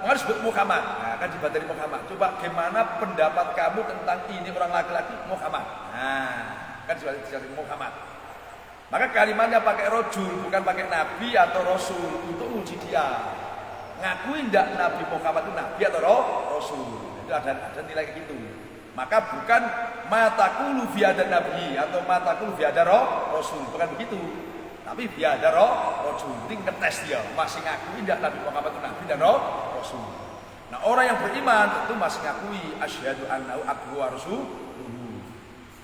harus disebut Muhammad. Nah, kan dibaca dari Muhammad. Coba gimana pendapat kamu tentang ini orang laki-laki Muhammad? Nah, kan dibaca dari Muhammad. Maka kalimatnya pakai rojul, bukan pakai nabi atau rasul untuk uji dia. Ngakui enggak Nabi Muhammad itu nabi atau rasul? Itu ada nilai gitu. Maka bukan mataqulu fi hadan nabi atau mataqulu fi hadan rasul, bukan begitu. Tapi fi hadan rasul, ini ngetes dia, masih ngakui tidak Nabi Muhammad itu nabi dan rasul. Nah, orang yang beriman tentu masih ngakui asyhadu annahu abduhu wa rasuluhu.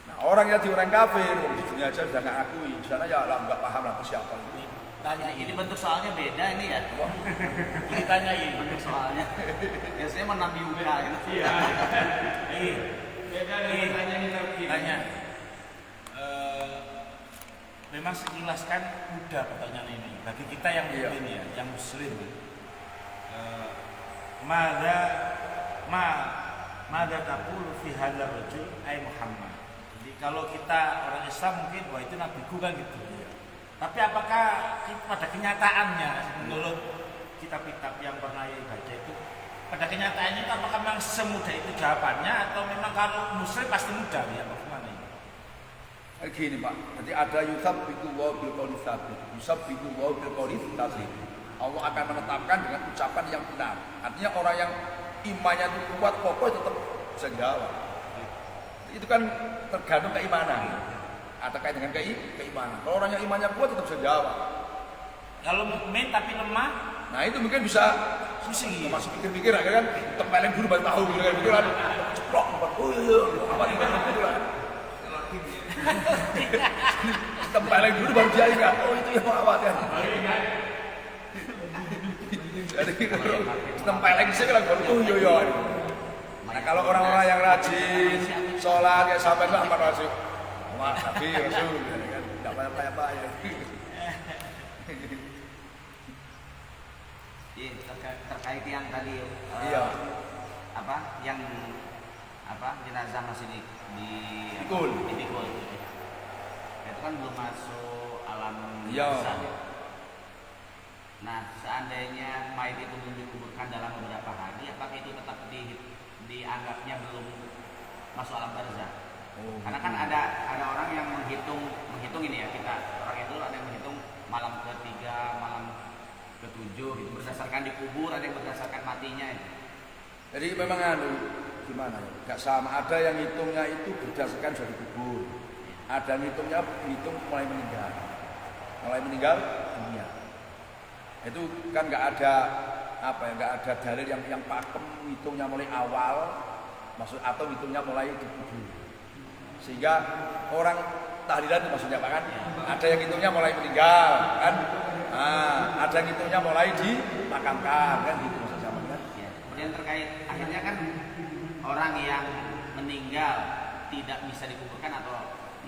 Nah, orang yang di orang kafir di dunia aja sudah nggak ngakui, di sana ya lah nggak paham lah siapa itu. Tanya ini bentuk soalnya beda ini ya. Ditanyain Bentuk soalnya. Biasanya mau nabi UKA gitu. iya Beda dengan tanya Nabi. tanya memang sekilas kan mudah pertanyaan ini bagi kita yang Iya. muslim ya, yang muslim. Mada taqulu fi hadzal rajul ay Muhammad. Jadi kalau kita orang Islam mungkin wah itu nabiku kan gitu. Tapi apakah pada kenyataannya menurut kitab-kitab yang pernah baca itu pada kenyataannya itu apakah memang semudah itu jawabannya atau memang kalau muslim pasti mudah ya bagaimana ini? Gini Pak, jadi ada yusabbitu wa bil qawli tsabit. Yusabbitu wa bil qawli tsabit. Allah akan menetapkan dengan ucapan yang benar. Artinya orang yang imannya itu kuat kokoh tetap bisa jawab. Itu kan tergantung keimanan. Ada kait dengan keimanan. Kalau orang yang imannya kuat tetap bisa jawab. Kalau mukmin tapi lemah, Nah itu mungkin bisa pusing. masih pikir-pikir akhirnya kan tempeleng dulu baru tahu gitu kan betulan. Ceplok, oh iya, apa itu betulan. Tempeleng dulu baru dia ingat. Oh itu yang Muhammad ya. Jadi tempeleng sih kan baru oh iya iya. Nah kalau orang-orang yang rajin sholat kayak sampai ke Ahmad Rasul, Wah, Nabi Rasul, kan tidak apa-apa ya. Terkait yang tadi Iya. Jenazah masih di Pikul. Itu kan belum masuk alam Iya. barzah. Nah, seandainya mayat itu belum dikuburkan dalam beberapa hari, apakah itu tetap dianggapnya belum masuk alam barzah? Karena kan ada orang yang menghitung ini ya, orang itu ada yang menghitung malam ketiga, malam ketujuh gitu, berdasarkan dikubur, ada yang berdasarkan matinya itu. Jadi memang gimana ya? Gak sama. Ada yang hitungnya itu berdasarkan sudah dikubur. Ada yang hitungnya mulai meninggal dunia. Itu kan nggak ada nggak ada dalil yang pakem hitungnya mulai awal, atau hitungnya mulai dikubur. Sehingga orang tahlilan itu maksudnya Pak kan? Ada yang hitungnya mulai meninggal kan? Ada yang hitungnya mulai dimakamkan kan gitu maksudnya kan? Ya. Kemudian terkait akhirnya kan orang yang meninggal tidak bisa dikuburkan atau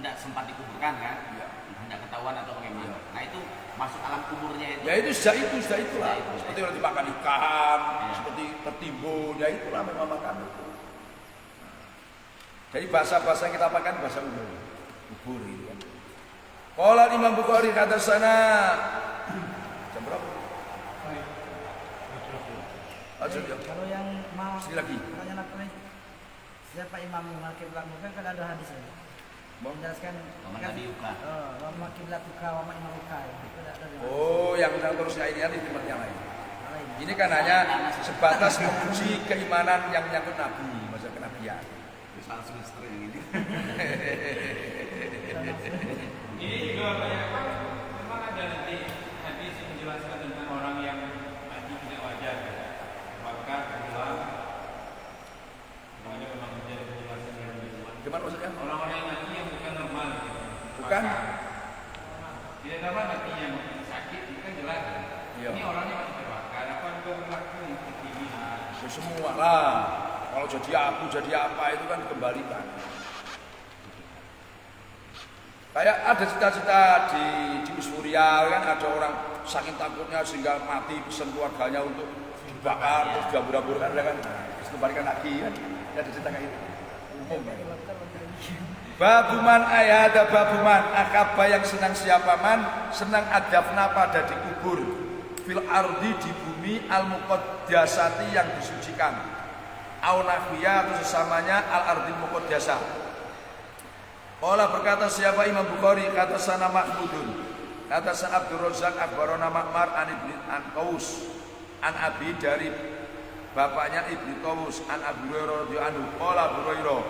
tidak sempat dikuburkan kan? Ya. Tidak ketahuan atau bagaimana? Nah itu masuk alam kuburnya itu. Ya itu sejak itulah. Itu. Seperti orang dimakan ikan, seperti tertimbun, ya itulah memang makan itu. Jadi bahasa-bahasa yang kita pakai bahasa umum, kubur gitu kan. Qala Imam Bukhari kata sana jam berapa? Kalau yang mau Sekali lagi. pertanyaan apa nih? Siapa imam al-qiblat bukan kan ada hadisnya. Menjelaskan Waman nabiyuka. wa ma qiblatuka wa ma imamuka. Itu ada di mana? Oh, yang terusnya ini di tempat yang lain. Ini kan hanya sebatas menguji keimanan yang menyangkut Nabi, masa kenabian. Salah semester yang ini. Ini juga banyak memang ada nanti hadis yang menjelaskan tentang orang yang mati tidak wajar. Maka kedua, semuanya memang menjadi penjelasan yang lebih luas. Gimana maksudnya? Orang-orang yang mati yang bukan normal. Bukan? Tidak normal matinya, mungkin sakit, itu kan jelas. Iya. Ini orangnya masih terbakar, apa berlaku seperti ini? Ya, semua lah. Kalau jadi aku, jadi apa itu kan dikembalikan. Kayak ada cita-cita di Suriah kan ada orang saking takutnya sehingga mati pesan keluarganya untuk dibakar terus diabur-aburkan kan terus kembalikan lagi kan. Ada cerita kayak itu. Umum kan. Babuman ayat ada babuman akaba yang senang siapa man senang adafna pada dikubur fil ardi di bumi al muqaddasati yang disucikan. Aunahwiya atau sesamanya al-ardil muqaddasah. Qala berkata siapa Imam Bukhari kata sana Mahmudun kata sana Abdul Razak akhbarana Ma'mar an Ibn Qaus an Abi dari bapaknya Ibnu Qaus an Abu Hurairah radhiyallahu anhu qala Abu Hurairah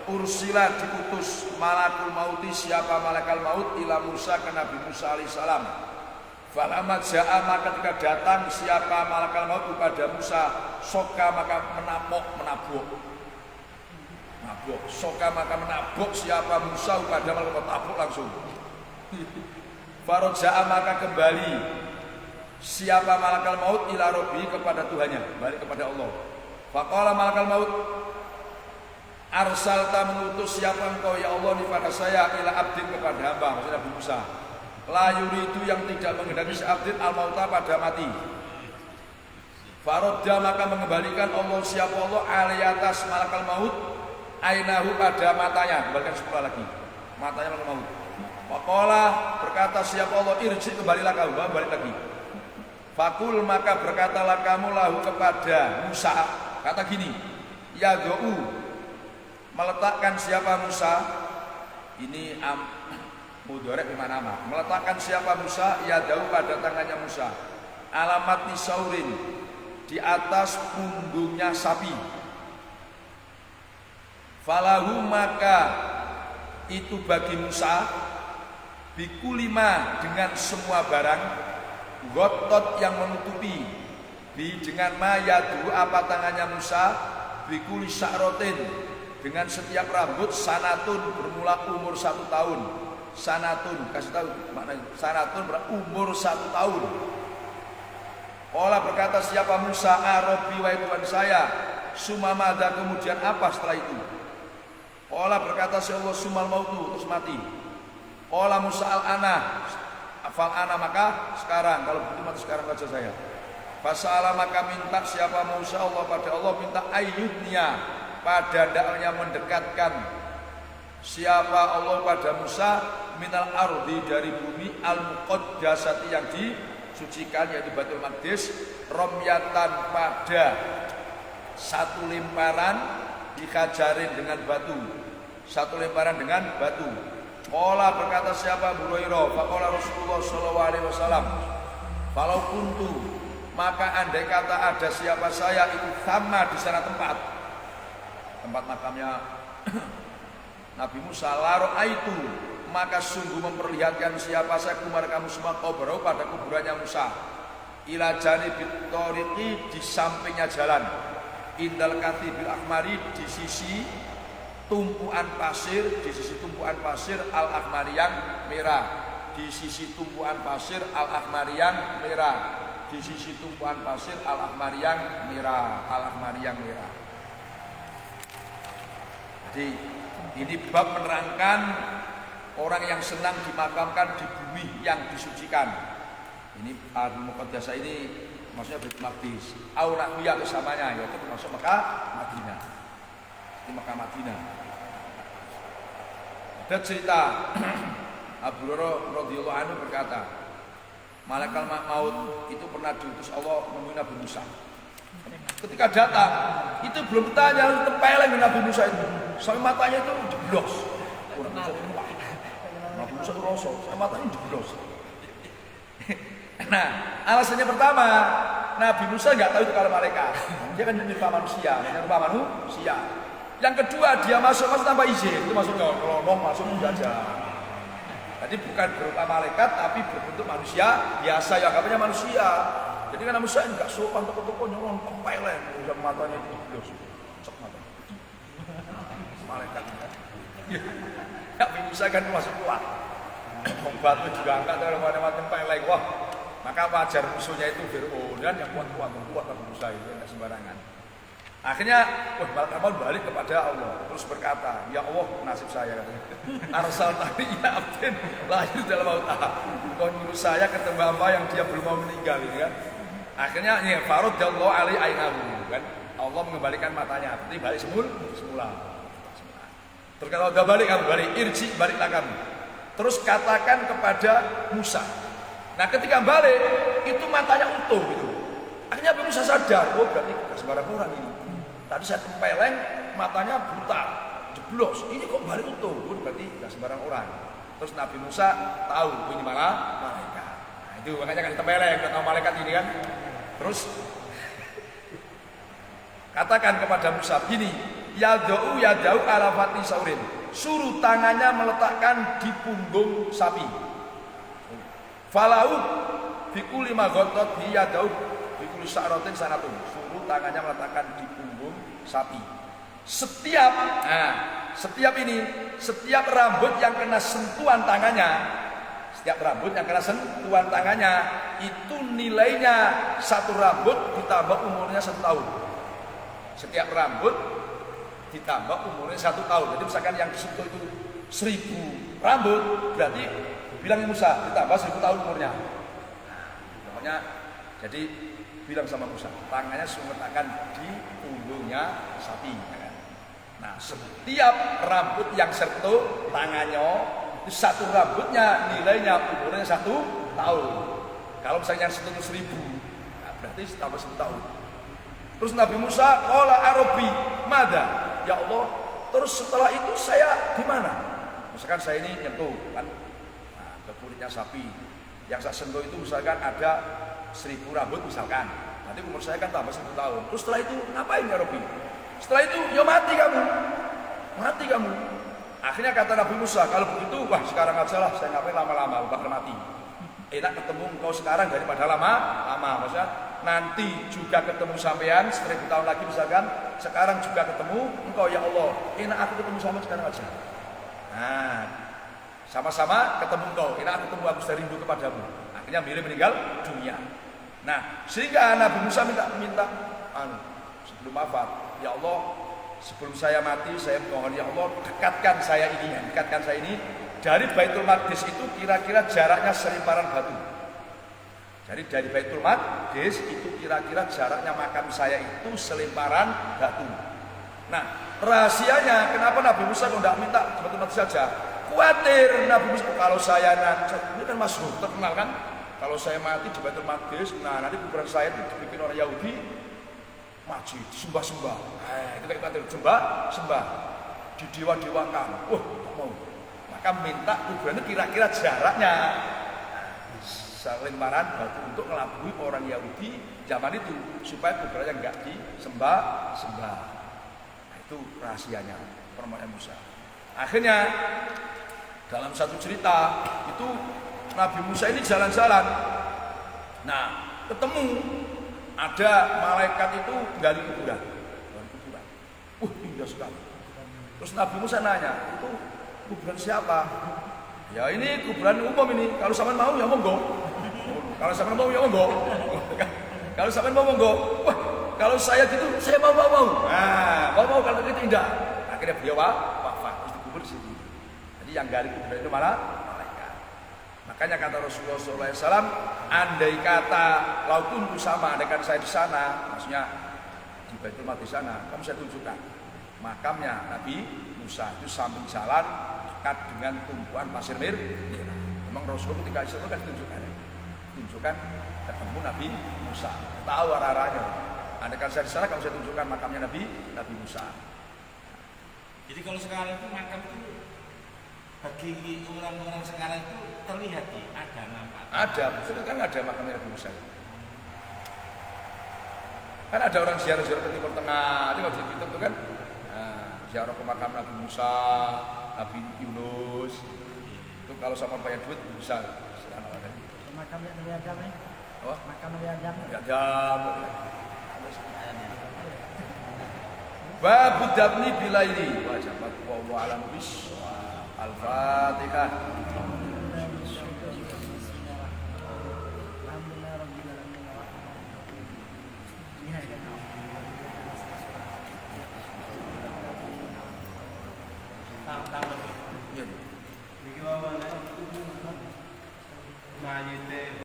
ursila diutus malakul mauti, siapa malaikat maut, ila Musa ke Nabi Musa alaihissalam. Falamma ja'a, maka ketika datang siapa malaikat maut kepada Musa, soka maka menabuk. Soka maka menabuk siapa Musa kepada malaikat maut, tabuk langsung. Faroja'a, maka kembali siapa malaikat maut ila Rabbi, kepada Tuhannya, balik kepada Allah. Faqala malaikat maut, arsalta, mengutus siapa engkau ya Allah ni pada saya, ila abdin, kepada hamba, maksudnya Nabi Musa, la yuridu, yang tidak menghendaki si abdin al mauta, pada mati. Farodda, maka mengembalikan Allah siapa Allah alai, atas malaikat maut, ainahu, pada matanya, kembalikan sekolah lagi matanya malaikat maut. Faqala, berkata siapa Allah, irji, kembalilah kamu, balik lagi. Fakul, maka berkatalah kamu lahu kepada Musa, kata gini, ya do'u, meletakkan siapa Musa, ini mudhari bimana nama, meletakkan siapa Musa, ya da'u, pada tangannya Musa, alamat nisaurin, di atas punggungnya sapi. Falahu, maka itu bagi Musa, bikulima, dengan semua barang, gotot, yang menutupi, bi, dengan mayadu, apa tangannya Musa, bikuli sa'rotin, dengan setiap rambut, sanatun, bermula umur 1 tahun. Sanatun, kasih tahu maknanya, sanatun berumur 1 tahun. Allah berkata siapa Musa, Arabi, wahai Tuhan saya, sumamada, kemudian apa setelah itu? Allah berkata si Allah, sumal mautu, terus mati. Allah Musa al-ana, afal ana, maka sekarang, kalau begitu mati sekarang saja saya. Fasa'ala, maka minta siapa Musa Allah pada Allah, minta ayyudnya, pada hendaknya mendekatkan siapa Allah pada Musa, minal ardi, dari bumi, al-muqaddasati, yang disucikan, yaitu Baitul Maqdis, romyatan, pada 1 lemparan, dikajarin dengan batu, 1 lemparan dengan batu. Qala, berkata siapa Abu Hurairah, faqala Rasulullah sallallahu alaihi wasallam, falau kuntu, maka andai kata ada siapa saya, itu sama di sana tempat makamnya Nabi Musa, laro itu, maka sungguh memperlihatkan siapa saya kumar kamu semua qabrau, pada kuburannya Musa, ila janibit tariqi, di sampingnya jalan, indal katibil ahmari, di sisi tumpuan pasir, al-ahmari, yang merah, di sisi tumpuan pasir al-ahmari, yang merah, di sisi tumpuan pasir al-ahmari, yang merah. Jadi ini bab menerangkan orang yang senang dimakamkan di bumi yang disucikan. Ini al-muqaddasah ini maksudnya Baitul Maqdis, au nahwiyah bersamanya, yaitu termasuk Mekah, Madinah. Di Mekah, Madinah. Ada cerita Abu Hurairah radhiyallahu anhu berkata, malaikat maut itu pernah diutus Allah menemui Nabi Musa. Ketika datang, itu belum bertanya, langsung tempeleng Nabi Musa itu, sampai matanya itu jeblos. Nabi Musa itu rosok, sampai matanya jeblos. Nah, alasannya pertama, Nabi Musa nggak tahu itu kalau malaikat, dia kan menyerupa manusia. Yang kedua, dia masuk tanpa izin, itu masuk ngomong, masuk menjajah. Jadi bukan berupa malaikat, tapi berbentuk manusia biasa, yang anggapnya manusia. Jadi kan manusia enggak sopan, toko-toko nyolong tempeleng, udah matanya itu jeblos, cek matanya. Malaikat. Nabi Musa kan masuk kuat. Batu juga angkat dari mana-mana tempeleng, wah. Maka wajar musuhnya itu Fir'aun, dan yang kuat Nabi Musa itu enggak sembarangan. Akhirnya malaikat maut balik kepada Allah, terus berkata, ya Allah, nasib saya, katanya, arsal tadi ya abdin lahir dalam mautah, kau nyuruh saya ketemu hamba yang dia belum mau meninggal, ini kan. Akhirnya ya farad dallahu alaihi ainahu, kan, Allah mengembalikan matanya, seperti balik semula. Terus kalau udah balik, kamu balik, irji, baliklah kamu. Terus katakan kepada Musa. Nah ketika balik, itu matanya utuh gitu. Akhirnya Musa sadar, oh berarti bukan sembarang orang ini. Tadi saya tempeleng, matanya buta, jeblos. Ini kok balik utuh, berarti tidak sembarang orang. Terus Nabi Musa tahu ini malah malaikat. Nah itu makanya kan tempeleng, tahu malaikat ini kan. Terus katakan kepada Musa, gini, yadau ala fati saurin. Suruh tangannya meletakkan di punggung sapi. Falau bikuli magotot biyadau bikuli sa'rotin sanatun. Suruh tangannya meletakkan di punggung sapi. Setiap rambut yang kena sentuhan tangannya, itu nilainya satu rambut ditambah umurnya 1 tahun. Setiap rambut ditambah umurnya 1 tahun. Jadi misalkan yang disentuh itu 1000 rambut, berarti bilang Musa ditambah 1000 tahun umurnya. Pokoknya jadi bilang sama Musa, tangannya suruh letakkan di punggungnya sapi. Nah, setiap rambut yang sentuh tangannya, satu rambutnya nilainya umurnya 1 tahun. Kalau misalnya yang sentuh 1000, nah berarti tambah 10 tahun. Terus Nabi Musa, qala Arabi, mada? Ya Allah, terus setelah itu saya di mana? Misalkan saya ini nyentuh kan, nah, ke kulitnya sapi. Yang saya sentuh itu misalkan ada 1000 rambut misalkan. Nanti umur saya kan tambah 10 tahun. Terus setelah itu ngapain ya Rabbi? Setelah itu ya mati kamu. Akhirnya kata Nabi Musa, kalau begitu wah sekarang aja lah, saya ngapain lama-lama bakal mati. Enak ketemu engkau sekarang daripada lama-lama. Maksudnya nanti juga ketemu sampean 1000 tahun lagi misalkan, sekarang juga ketemu engkau ya Allah. Enak aku ketemu sama sekarang aja. Nah, sama-sama ketemu engkau, enak aku ketemu, aku sudah rindu kepadamu. Akhirnya Miri meninggal dunia. Nah, sehingga Nabi Musa minta sebelum wafat, ya Allah, sebelum saya mati, saya mohon ya Allah, dekatkan saya ini dari Baitul Maqdis itu kira-kira jaraknya selemparan batu. Jadi dari Baitul Maqdis itu kira-kira jaraknya makam saya itu selemparan batu. Nah, rahasianya kenapa Nabi Musa tidak minta di Baitul Maqdis saja? Khawatir Nabi Musa, kalau saya nanti, ini kan masyhur terkenal kan, kalau saya mati di Baitul Maqdis, nah nanti kuburan saya itu dibikin orang Yahudi, majid, sembah-sembah. Itu kayak kata sembah, didewa-dewakan. Wah, tak mau. Maka minta kuburannya kira-kira jaraknya selemparan batu untuk ngelabui orang Yahudi zaman itu supaya kuburannya enggak disembah. Nah, itu rahasianya permohonan Musa. Akhirnya dalam satu cerita itu Nabi Musa ini jalan-jalan. Nah, ketemu ada malaikat itu gali kuburan. Indah sekali. Terus Nabi Musa nanya, itu kuburan siapa? Ya ini kuburan umum ini. Kalau sampean mau ya monggo. Kalau sampean mau ya monggo. Kalau sampean mau monggo. Wah, kalau saya gitu, saya mau. Nah, mau kalau itu indah. Akhirnya beliau wafat terus dikubur di sini. Jadi yang gali kuburan itu malah malaikat. Makanya kata Rasulullah SAW, andai kata laukun sama, andai kata saya di sana, maksudnya di Baitul Maqdis sana, kamu saya tunjukkan makamnya Nabi Musa itu samping jalan dekat dengan tumpuan pasir merah. Memang Rasulullah ketika Isra kan tunjukkan ketemu Nabi Musa, tahu arah-arahnya. Andai kata saya di sana, kamu saya tunjukkan makamnya Nabi Musa. Jadi kalau sekarang itu makam itu bagi orang-orang sekarang itu terlihat ada nampak. Ada, betul kan ada makamnya Nabi Musa. Kan ada orang ziarah ke Timur Tengah, itu waktu itu kan ziarah ke makam Nabi Musa, Nabi Yunus. Itu kalau sama banyak duit bisa. Makamnya Nabi Adam ya? Oh? Makam Nabi Adam. Babu dabni bilaili. Wajah. Wallahu a'lam bishawab. Al-Fatihah.